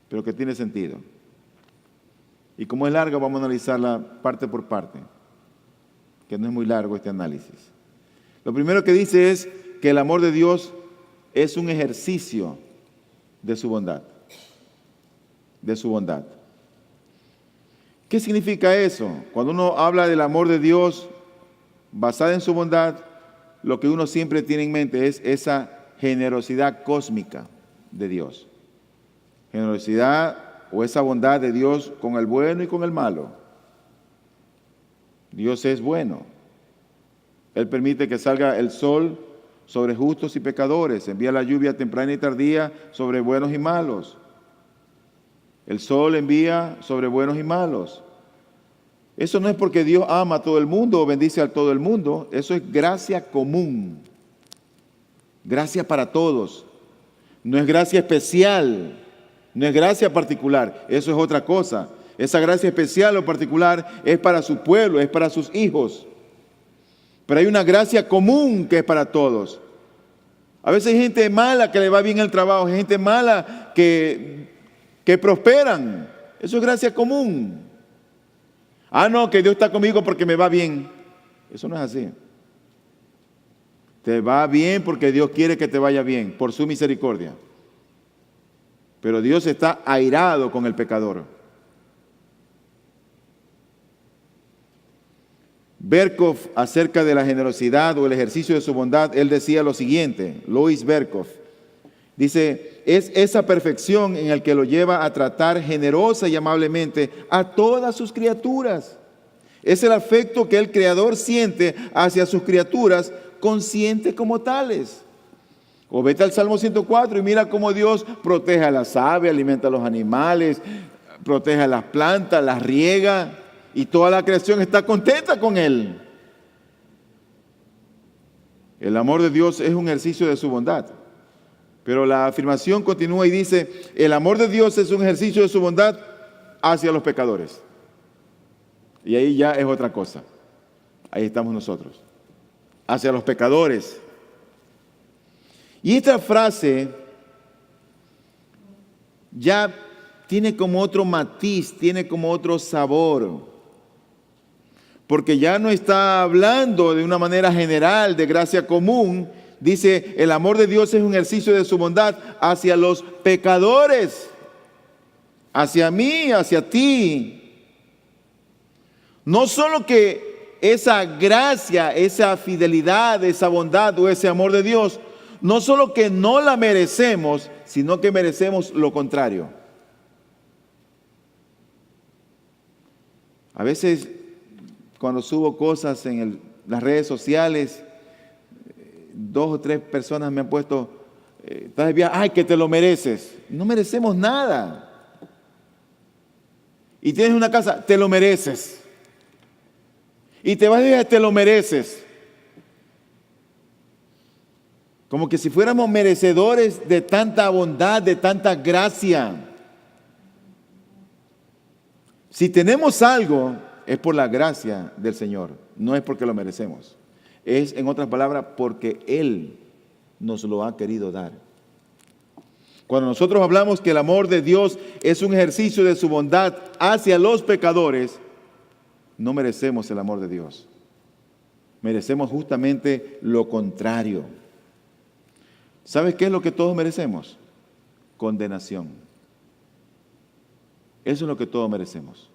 pero que tiene sentido. Y como es larga, vamos a analizarla parte por parte, que no es muy largo este análisis. Lo primero que dice es que el amor de Dios es un ejercicio de su bondad. De su bondad. ¿Qué significa eso? Cuando uno habla del amor de Dios basada en su bondad, lo que uno siempre tiene en mente es esa generosidad cósmica de Dios. Generosidad o esa bondad de Dios con el bueno y con el malo. Dios es bueno. Él permite que salga el sol sobre justos y pecadores. Envía la lluvia temprana y tardía sobre buenos y malos. El sol envía sobre buenos y malos. Eso no es porque Dios ama a todo el mundo o bendice a todo el mundo. Eso es gracia común. Gracia para todos. No es gracia especial. No es gracia particular. Eso es otra cosa. Esa gracia especial o particular es para su pueblo, es para sus hijos. Pero hay una gracia común que es para todos. A veces hay gente mala que le va bien el trabajo, hay gente mala que prosperan. Eso es gracia común. Ah, no, que Dios está conmigo porque me va bien. Eso no es así. Te va bien porque Dios quiere que te vaya bien, por su misericordia. Pero Dios está airado con el pecador. Berkhoff, acerca de la generosidad o el ejercicio de su bondad, él decía lo siguiente, Louis Berkhoff, dice, es esa perfección en el que lo lleva a tratar generosa y amablemente a todas sus criaturas. Es el afecto que el Creador siente hacia sus criaturas, conscientes como tales. O vete al Salmo 104 y mira cómo Dios protege a las aves, alimenta a los animales, protege a las plantas, las riega. Y toda la creación está contenta con Él. El amor de Dios es un ejercicio de su bondad. Pero la afirmación continúa y dice, el amor de Dios es un ejercicio de su bondad hacia los pecadores. Y ahí ya es otra cosa. Ahí estamos nosotros. Hacia los pecadores. Y esta frase ya tiene como otro matiz, tiene como otro sabor. Porque ya no está hablando de una manera general de gracia común. Dice, el amor de Dios es un ejercicio de su bondad hacia los pecadores. Hacia mí, hacia ti. No solo que esa gracia, esa fidelidad, esa bondad o ese amor de Dios, no solo que no la merecemos, sino que merecemos lo contrario. A veces cuando subo cosas en las redes sociales, 2 o 3 personas me han puesto, estás de viaje, ay, que te lo mereces. No merecemos nada. Y tienes una casa, te lo mereces. Y te vas de viaje, te lo mereces. Como que si fuéramos merecedores de tanta bondad, de tanta gracia. Si tenemos algo, es por la gracia del Señor, no es porque lo merecemos. Es, en otras palabras, porque Él nos lo ha querido dar. Cuando nosotros hablamos que el amor de Dios es un ejercicio de su bondad hacia los pecadores, no merecemos el amor de Dios. Merecemos justamente lo contrario. ¿Sabes qué es lo que todos merecemos? Condenación. Eso es lo que todos merecemos.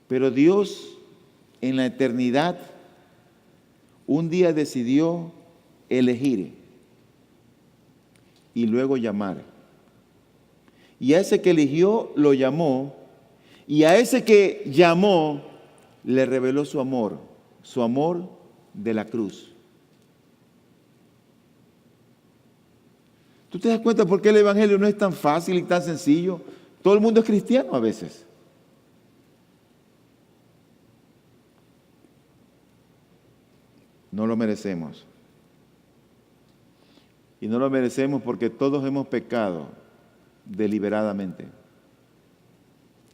Pero Dios en la eternidad un día decidió elegir y luego llamar. Y a ese que eligió lo llamó, y a ese que llamó le reveló su amor de la cruz. ¿Tú te das cuenta por qué el Evangelio no es tan fácil y tan sencillo? Todo el mundo es cristiano a veces. No lo merecemos. Y no lo merecemos porque todos hemos pecado deliberadamente,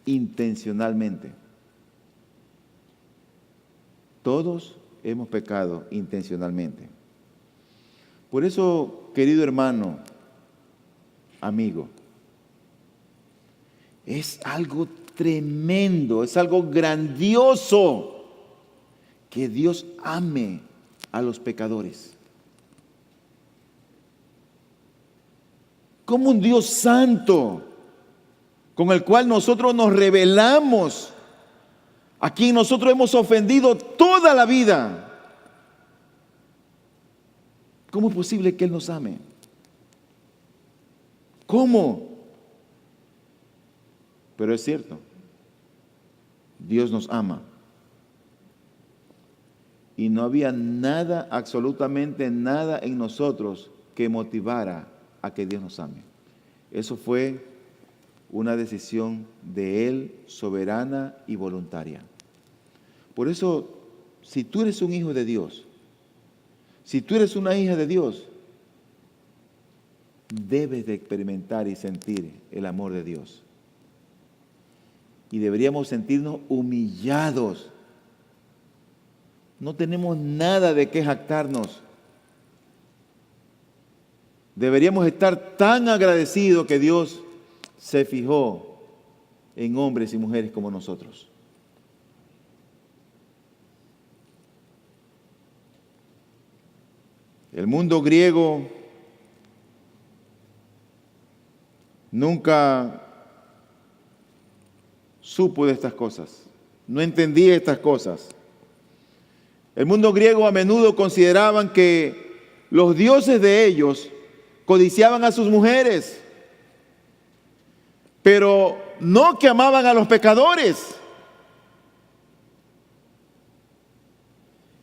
intencionalmente. Todos hemos pecado intencionalmente. Por eso, querido hermano, amigo, es algo tremendo, es algo grandioso que Dios ame a los pecadores. Como un Dios santo, con el cual nosotros nos rebelamos, a quien nosotros hemos ofendido toda la vida. ¿Cómo es posible que Él nos ame? ¿Cómo? Pero es cierto, Dios nos ama. Y no había nada, absolutamente nada en nosotros que motivara a que Dios nos ame. Eso fue una decisión de Él, soberana y voluntaria. Por eso, si tú eres un hijo de Dios, si tú eres una hija de Dios, debes de experimentar y sentir el amor de Dios. Y deberíamos sentirnos humillados. No tenemos nada de qué jactarnos. Deberíamos estar tan agradecidos que Dios se fijó en hombres y mujeres como nosotros. El mundo griego nunca supo de estas cosas, no entendía estas cosas. El mundo griego a menudo consideraban que los dioses de ellos codiciaban a sus mujeres, pero no que amaban a los pecadores.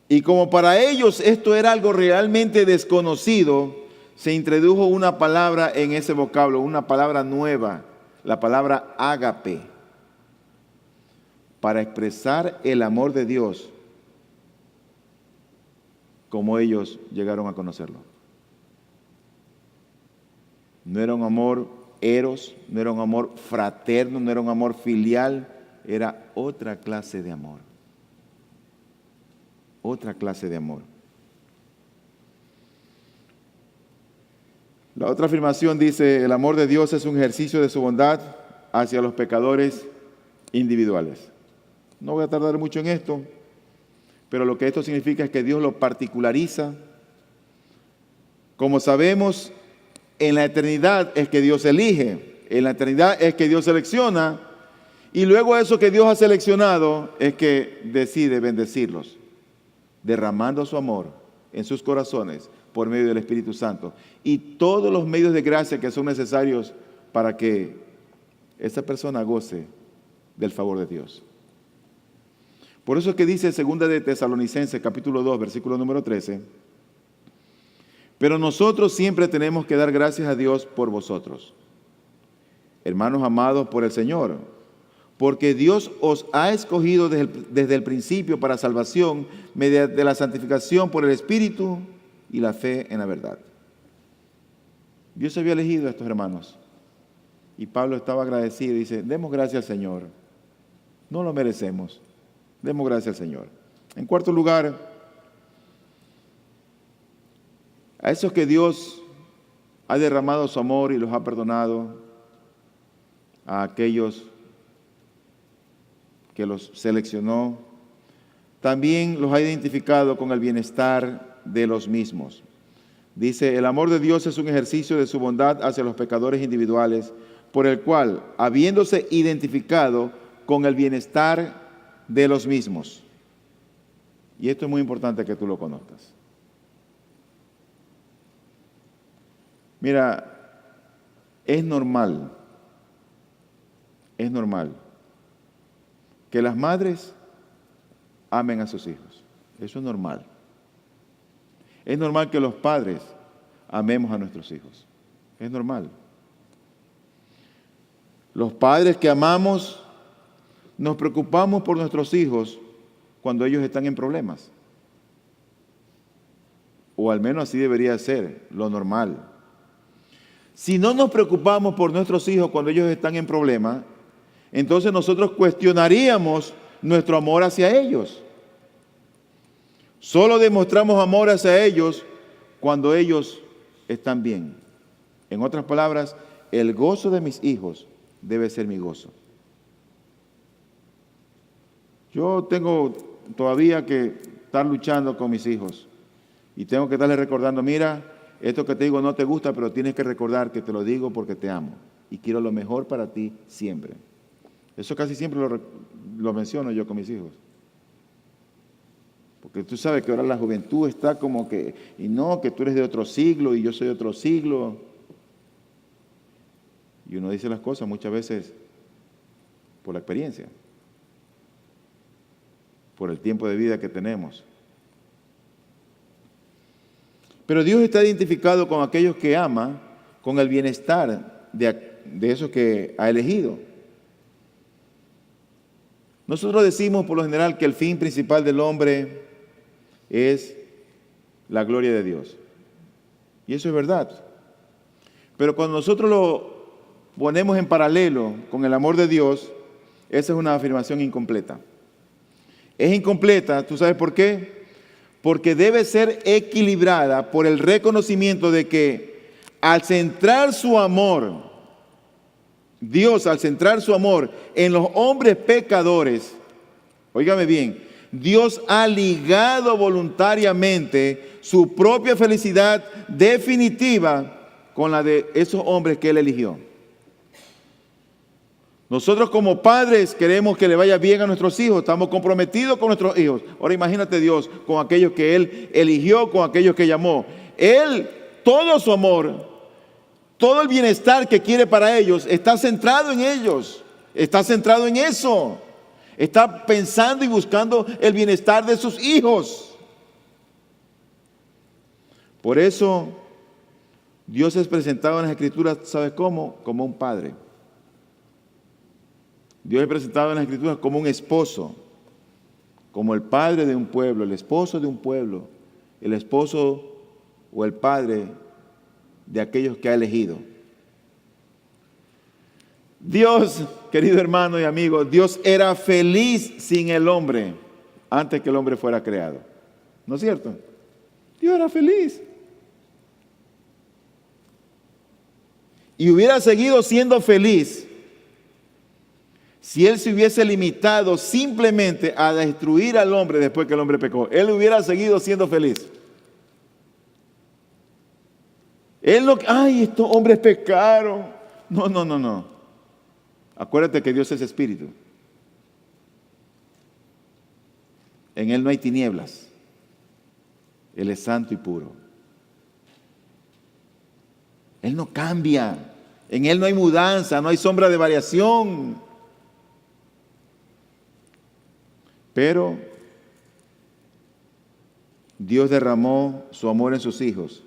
Y como para ellos esto era algo realmente desconocido, se introdujo una palabra en ese vocablo, una palabra nueva, la palabra ágape, para expresar el amor de Dios como ellos llegaron a conocerlo. No era un amor eros, no era un amor fraterno, no era un amor filial, era otra clase de amor. Otra clase de amor. La otra afirmación dice, el amor de Dios es un ejercicio de su bondad hacia los pecadores individuales. No voy a tardar mucho en esto, pero lo que esto significa es que Dios lo particulariza. Como sabemos, en la eternidad es que Dios elige, en la eternidad es que Dios selecciona, y luego eso que Dios ha seleccionado es que decide bendecirlos, derramando su amor en sus corazones por medio del Espíritu Santo y todos los medios de gracia que son necesarios para que esa persona goce del favor de Dios. Por eso es que dice 2 de Tesalonicenses capítulo 2 versículo número 13, pero nosotros siempre tenemos que dar gracias a Dios por vosotros, hermanos amados por el Señor, porque Dios os ha escogido desde el principio para salvación mediante la santificación por el Espíritu y la fe en la verdad. Dios había elegido a estos hermanos y Pablo estaba agradecido y dice, demos gracias al Señor, no lo merecemos, demos gracias al Señor. En cuarto lugar, a esos que Dios ha derramado su amor y los ha perdonado, a aquellos que los seleccionó, también los ha identificado con el bienestar de los mismos. Dice, el amor de Dios es un ejercicio de su bondad hacia los pecadores individuales, por el cual, habiéndose identificado con el bienestar de los mismos. Y esto es muy importante que tú lo conozcas. Mira, es normal que las madres amen a sus hijos. Eso es normal. Es normal que los padres amemos a nuestros hijos. Es normal. Los padres que amamos nos preocupamos por nuestros hijos cuando ellos están en problemas. O al menos así debería ser, lo normal. Si no nos preocupamos por nuestros hijos cuando ellos están en problemas, entonces nosotros cuestionaríamos nuestro amor hacia ellos. Solo demostramos amor hacia ellos cuando ellos están bien. En otras palabras, el gozo de mis hijos debe ser mi gozo. Yo tengo todavía que estar luchando con mis hijos y tengo que estarles recordando, mira, esto que te digo no te gusta, pero tienes que recordar que te lo digo porque te amo. y quiero lo mejor para ti siempre. Eso casi siempre lo menciono yo con mis hijos. Porque tú sabes que ahora la juventud está como que, y no, que tú eres de otro siglo y yo soy de otro siglo. Y uno dice las cosas muchas veces por la experiencia, por el tiempo de vida que tenemos. Pero Dios está identificado con aquellos que ama, con el bienestar de esos que ha elegido. Nosotros decimos por lo general que el fin principal del hombre es la gloria de Dios. Y eso es verdad. Pero cuando nosotros lo ponemos en paralelo con el amor de Dios, esa es una afirmación incompleta. Es incompleta, ¿tú sabes por qué? Porque debe ser equilibrada por el reconocimiento de que al centrar su amor, Dios al centrar su amor en los hombres pecadores, óigame bien, Dios ha ligado voluntariamente su propia felicidad definitiva con la de esos hombres que Él eligió. Nosotros como padres queremos que le vaya bien a nuestros hijos, estamos comprometidos con nuestros hijos. Ahora imagínate Dios con aquellos que Él eligió, con aquellos que llamó. Él, todo su amor, todo el bienestar que quiere para ellos, está centrado en ellos, está centrado en eso. Está pensando y buscando el bienestar de sus hijos. Por eso Dios es presentado en las Escrituras, ¿sabes cómo? Como un padre. Dios es presentado en las Escrituras como un esposo, como el padre de un pueblo, el esposo de un pueblo, el esposo o el padre de aquellos que ha elegido. Dios, querido hermano y amigo, Dios era feliz sin el hombre antes que el hombre fuera creado. ¿No es cierto? Dios era feliz. Y hubiera seguido siendo feliz si Él se hubiese limitado simplemente a destruir al hombre después que el hombre pecó. Él hubiera seguido siendo feliz. Él no, ay, estos hombres pecaron. No. Acuérdate que Dios es espíritu. En Él no hay tinieblas. Él es santo y puro. Él no cambia. En Él no hay mudanza, no hay sombra de variación. Pero Dios derramó su amor en sus hijos.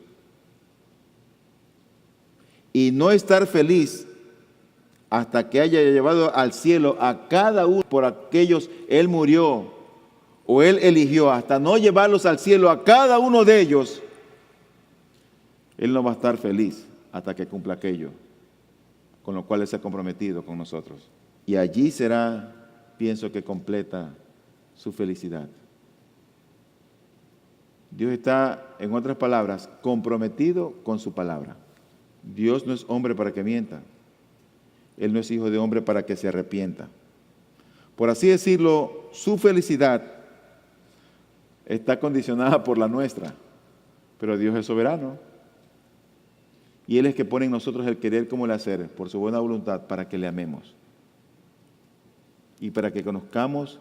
Y no estar feliz hasta que haya llevado al cielo a cada uno por aquellos Él murió o Él eligió, hasta no llevarlos al cielo a cada uno de ellos, Él no va a estar feliz hasta que cumpla aquello con lo cual Él se ha comprometido con nosotros. Y allí será, pienso que completa su felicidad. Dios está, en otras palabras, comprometido con su palabra. Dios no es hombre para que mienta. Él no es hijo de hombre para que se arrepienta. Por así decirlo, su felicidad está condicionada por la nuestra. Pero Dios es soberano. Y Él es que pone en nosotros el querer como el hacer, por su buena voluntad, para que le amemos. Y para que conozcamos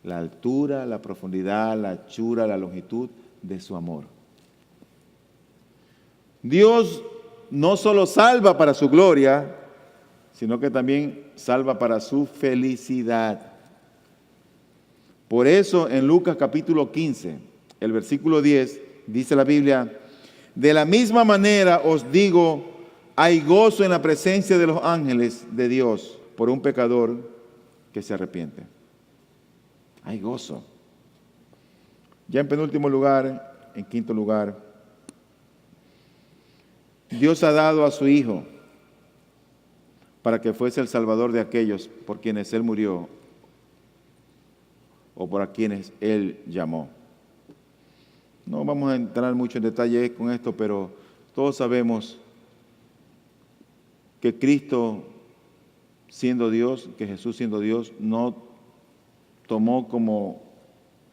la altura, la profundidad, la anchura, la longitud de su amor. Dios no solo salva para su gloria, sino que también salva para su felicidad. Por eso en Lucas capítulo 15, el versículo 10, dice la Biblia: de la misma manera os digo, hay gozo en la presencia de los ángeles de Dios por un pecador que se arrepiente. Hay gozo. Ya en penúltimo lugar, en quinto lugar, Dios ha dado a su Hijo para que fuese el Salvador de aquellos por quienes Él murió o por quienes Él llamó. No vamos a entrar mucho en detalle con esto, pero todos sabemos que Cristo, siendo Dios, que Jesús siendo Dios, no tomó como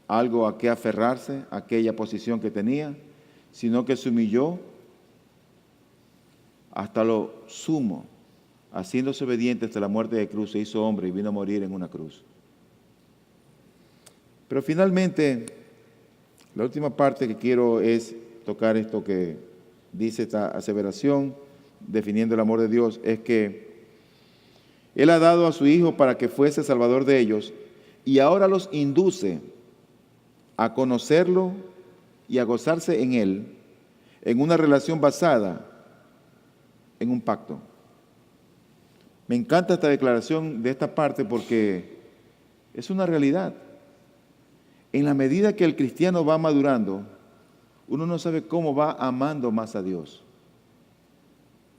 algo a qué aferrarse, aquella posición que tenía, sino que se humilló hasta lo sumo haciéndose obediente hasta la muerte de cruz, se hizo hombre y vino a morir en una cruz. Pero finalmente, la última parte que quiero es tocar esto que dice esta aseveración, definiendo el amor de Dios, es que Él ha dado a su Hijo para que fuese Salvador de ellos y ahora los induce a conocerlo y a gozarse en Él, en una relación basada en un pacto. Me encanta esta declaración de esta parte porque es una realidad. En la medida que el cristiano va madurando, uno no sabe cómo va amando más a Dios.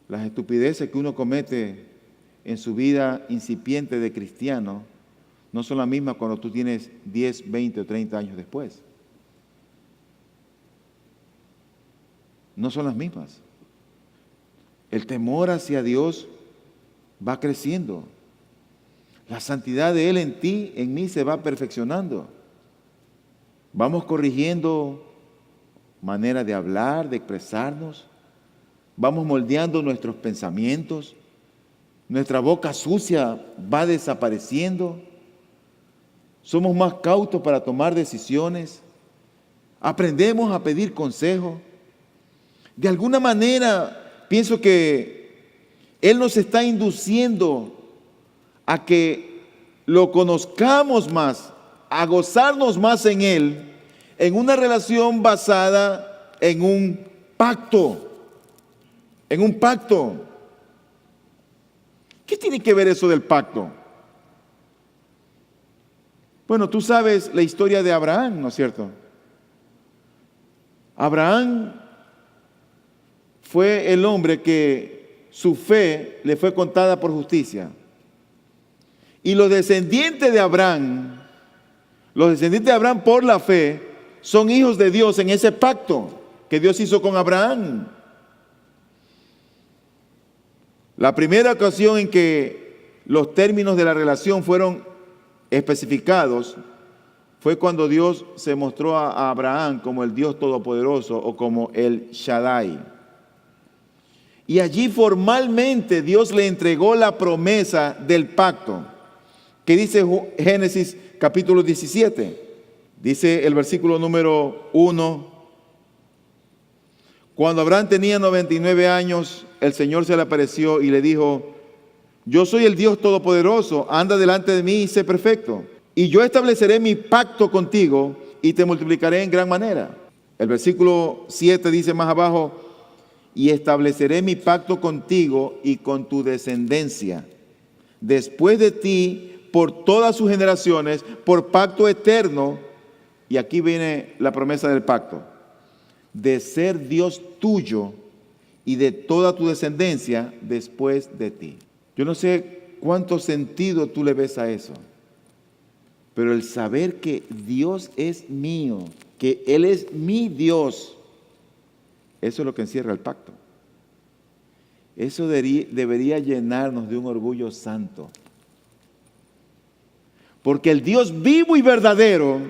Las estupideces que uno comete en su vida incipiente de cristiano no son las mismas cuando tú tienes 10, 20 o 30 años después. No son las mismas. El temor hacia Dios va creciendo. La santidad de Él en ti, en mí, se va perfeccionando. Vamos corrigiendo manera de hablar, de expresarnos. Vamos moldeando nuestros pensamientos. Nuestra boca sucia va desapareciendo. Somos más cautos para tomar decisiones. Aprendemos a pedir consejo. De alguna manera, pienso que Él nos está induciendo a que lo conozcamos más, a gozarnos más en Él, en una relación basada en un pacto. En un pacto. ¿Qué tiene que ver eso del pacto? Bueno, tú sabes la historia de Abraham, ¿no es cierto? Abraham fue el hombre que su fe le fue contada por justicia. Y los descendientes de Abraham por la fe, son hijos de Dios en ese pacto que Dios hizo con Abraham. La primera ocasión en que los términos de la relación fueron especificados fue cuando Dios se mostró a Abraham como el Dios Todopoderoso o como el Shaddai. Y allí formalmente Dios le entregó la promesa del pacto, que dice Génesis capítulo 17. Dice el versículo número 1: cuando Abraham tenía 99 años, el Señor se le apareció y le dijo: yo soy el Dios Todopoderoso, anda delante de mí y sé perfecto. Y yo estableceré mi pacto contigo y te multiplicaré en gran manera. El versículo 7 dice más abajo: y estableceré mi pacto contigo y con tu descendencia después de ti por todas sus generaciones, por pacto eterno. Y aquí viene la promesa del pacto: de ser Dios tuyo y de toda tu descendencia después de ti. Yo no sé cuánto sentido tú le ves a eso, pero el saber que Dios es mío, que Él es mi Dios, eso es lo que encierra el pacto. Eso debería llenarnos de un orgullo santo. Porque el Dios vivo y verdadero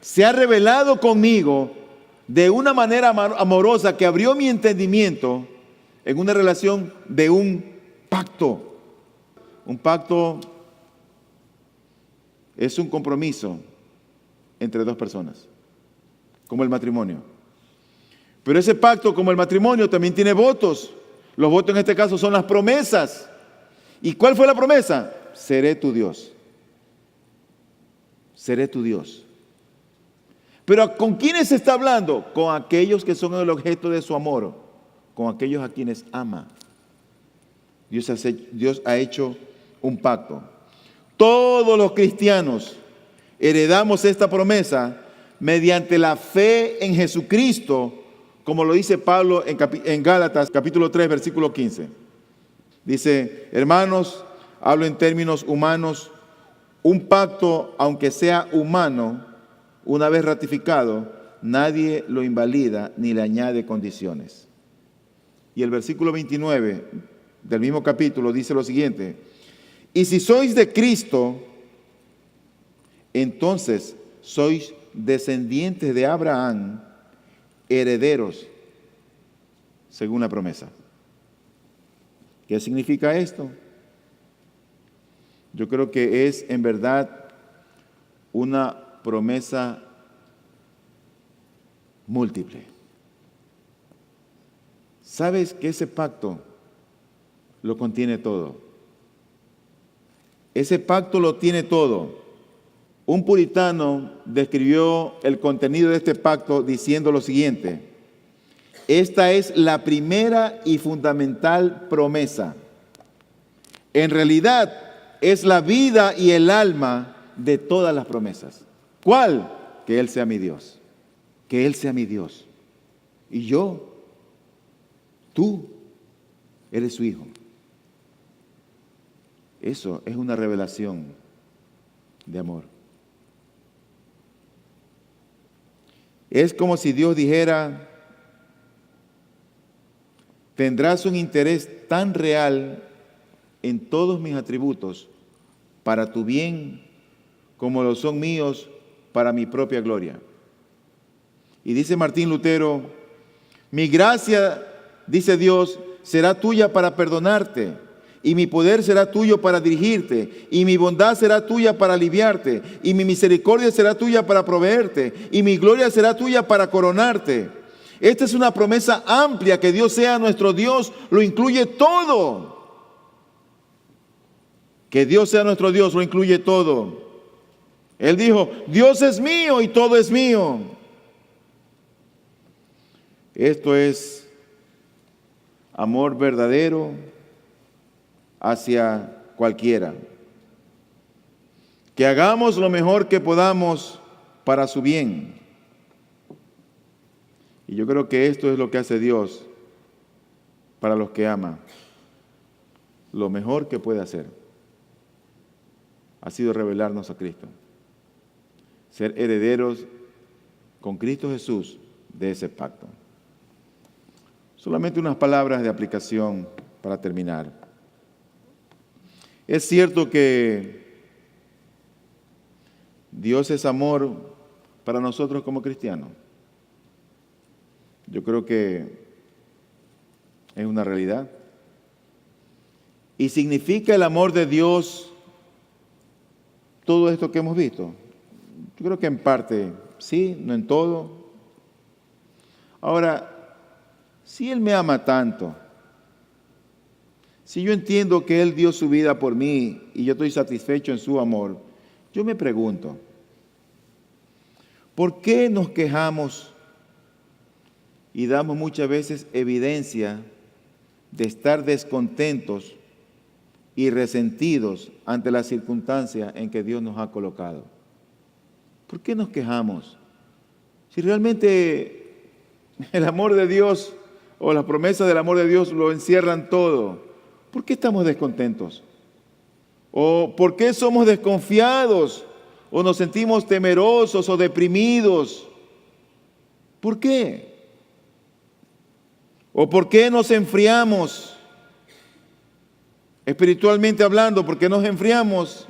se ha revelado conmigo de una manera amorosa que abrió mi entendimiento en una relación de un pacto. Un pacto es un compromiso entre dos personas, como el matrimonio. Pero ese pacto, como el matrimonio, también tiene votos. Los votos en este caso son las promesas. ¿Y cuál fue la promesa? Seré tu Dios. Seré tu Dios. Pero ¿con quiénes se está hablando? Con aquellos que son el objeto de su amor, con aquellos a quienes ama. Dios ha hecho un pacto. Todos los cristianos heredamos esta promesa mediante la fe en Jesucristo, como lo dice Pablo en Gálatas capítulo 3, versículo 15. Dice: hermanos, hablo en términos humanos, un pacto, aunque sea humano, una vez ratificado, nadie lo invalida ni le añade condiciones. Y el versículo 29 del mismo capítulo dice lo siguiente: y si sois de Cristo, entonces sois descendientes de Abraham, herederos según la promesa. ¿Qué significa esto? Yo creo que es en verdad una promesa múltiple. ¿Sabes que ese pacto lo contiene todo? Ese pacto lo tiene todo. Un puritano describió el contenido de este pacto diciendo lo siguiente: esta es la primera y fundamental promesa. En realidad es la vida y el alma de todas las promesas. ¿Cuál? Que Él sea mi Dios. Que Él sea mi Dios. Y yo, tú, eres su hijo. Eso es una revelación de amor. Es como si Dios dijera: tendrás un interés tan real en todos mis atributos para tu bien como lo son míos para mi propia gloria. Y dice Martín Lutero: mi gracia, dice Dios, será tuya para perdonarte, y mi poder será tuyo para dirigirte, y mi bondad será tuya para aliviarte, y mi misericordia será tuya para proveerte, y mi gloria será tuya para coronarte. Esta es una promesa amplia. Que Dios sea nuestro Dios lo incluye todo. Que Dios sea nuestro Dios lo incluye todo. Él dijo: Dios es mío y todo es mío. Esto es amor verdadero hacia cualquiera. Que hagamos lo mejor que podamos para su bien. Y yo creo que esto es lo que hace Dios para los que ama. Lo mejor que puede hacer ha sido revelarnos a Cristo. Ser herederos con Cristo Jesús de ese pacto. Solamente unas palabras de aplicación para terminar. Es cierto que Dios es amor para nosotros como cristianos. Yo creo que es una realidad. ¿Y significa el amor de Dios todo esto que hemos visto? Yo creo que en parte sí, no en todo. Ahora, si Él me ama tanto, si yo entiendo que Él dio su vida por mí y yo estoy satisfecho en su amor, yo me pregunto, ¿por qué nos quejamos y damos muchas veces evidencia de estar descontentos y resentidos ante las circunstancias en que Dios nos ha colocado? ¿Por qué nos quejamos? Si realmente el amor de Dios o las promesas del amor de Dios lo encierran todo, ¿por qué estamos descontentos? ¿O por qué somos desconfiados? ¿O nos sentimos temerosos o deprimidos? ¿Por qué? ¿O por qué nos enfriamos? Espiritualmente hablando, ¿por qué nos enfriamos?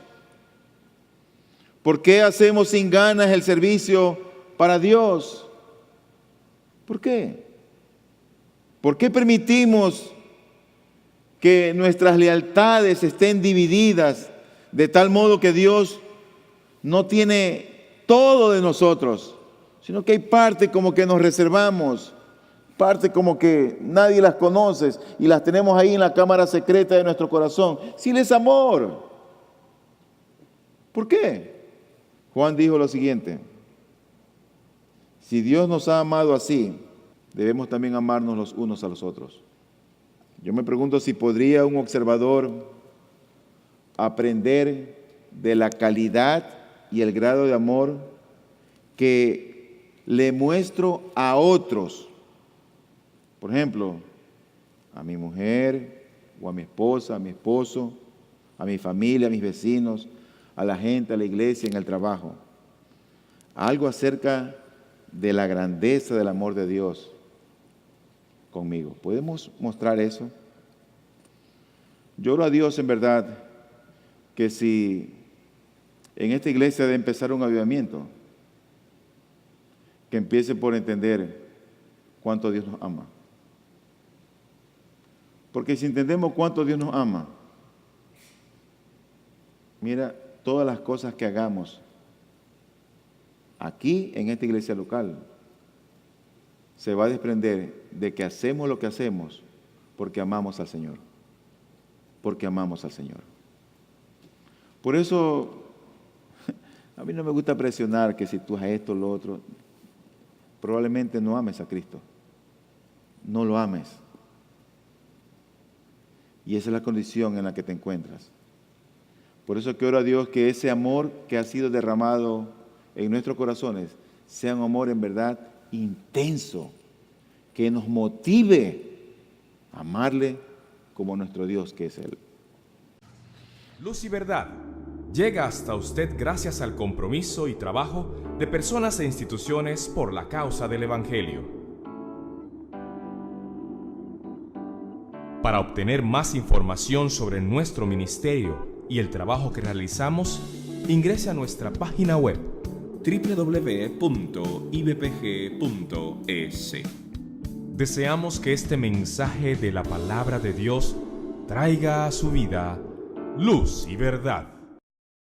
¿Por qué hacemos sin ganas el servicio para Dios? ¿Por qué? ¿Por qué permitimos que nuestras lealtades estén divididas de tal modo que Dios no tiene todo de nosotros, sino que hay parte como que nos reservamos, parte como que nadie las conoce y las tenemos ahí en la cámara secreta de nuestro corazón? Si Él es amor. ¿Por qué? Juan dijo lo siguiente: si Dios nos ha amado así, debemos también amarnos los unos a los otros. Yo me pregunto si podría un observador aprender de la calidad y el grado de amor que le muestro a otros. Por ejemplo, a mi mujer o a mi esposa, a mi esposo, a mi familia, a mis vecinos, a la gente, a la iglesia, en el trabajo. Algo acerca de la grandeza del amor de Dios conmigo. ¿Podemos mostrar eso? Yo oro a Dios en verdad que si en esta iglesia debe empezar un avivamiento, que empiece por entender cuánto Dios nos ama. Porque si entendemos cuánto Dios nos ama, mira, todas las cosas que hagamos aquí en esta iglesia local se va a desprender de que hacemos lo que hacemos porque amamos al Señor. Porque amamos al Señor. Por eso, a mí no me gusta presionar que si tú haces esto o lo otro, probablemente no ames a Cristo. No lo ames. Y esa es la condición en la que te encuentras. Por eso que oro a Dios que ese amor que ha sido derramado en nuestros corazones sea un amor en verdad intenso, que nos motive a amarle como nuestro Dios que es Él. Luz y Verdad llega hasta usted gracias al compromiso y trabajo de personas e instituciones por la causa del Evangelio. Para obtener más información sobre nuestro ministerio y el trabajo que realizamos, ingrese a nuestra página web www.ibpg.es. Deseamos que este mensaje de la palabra de Dios traiga a su vida luz y verdad.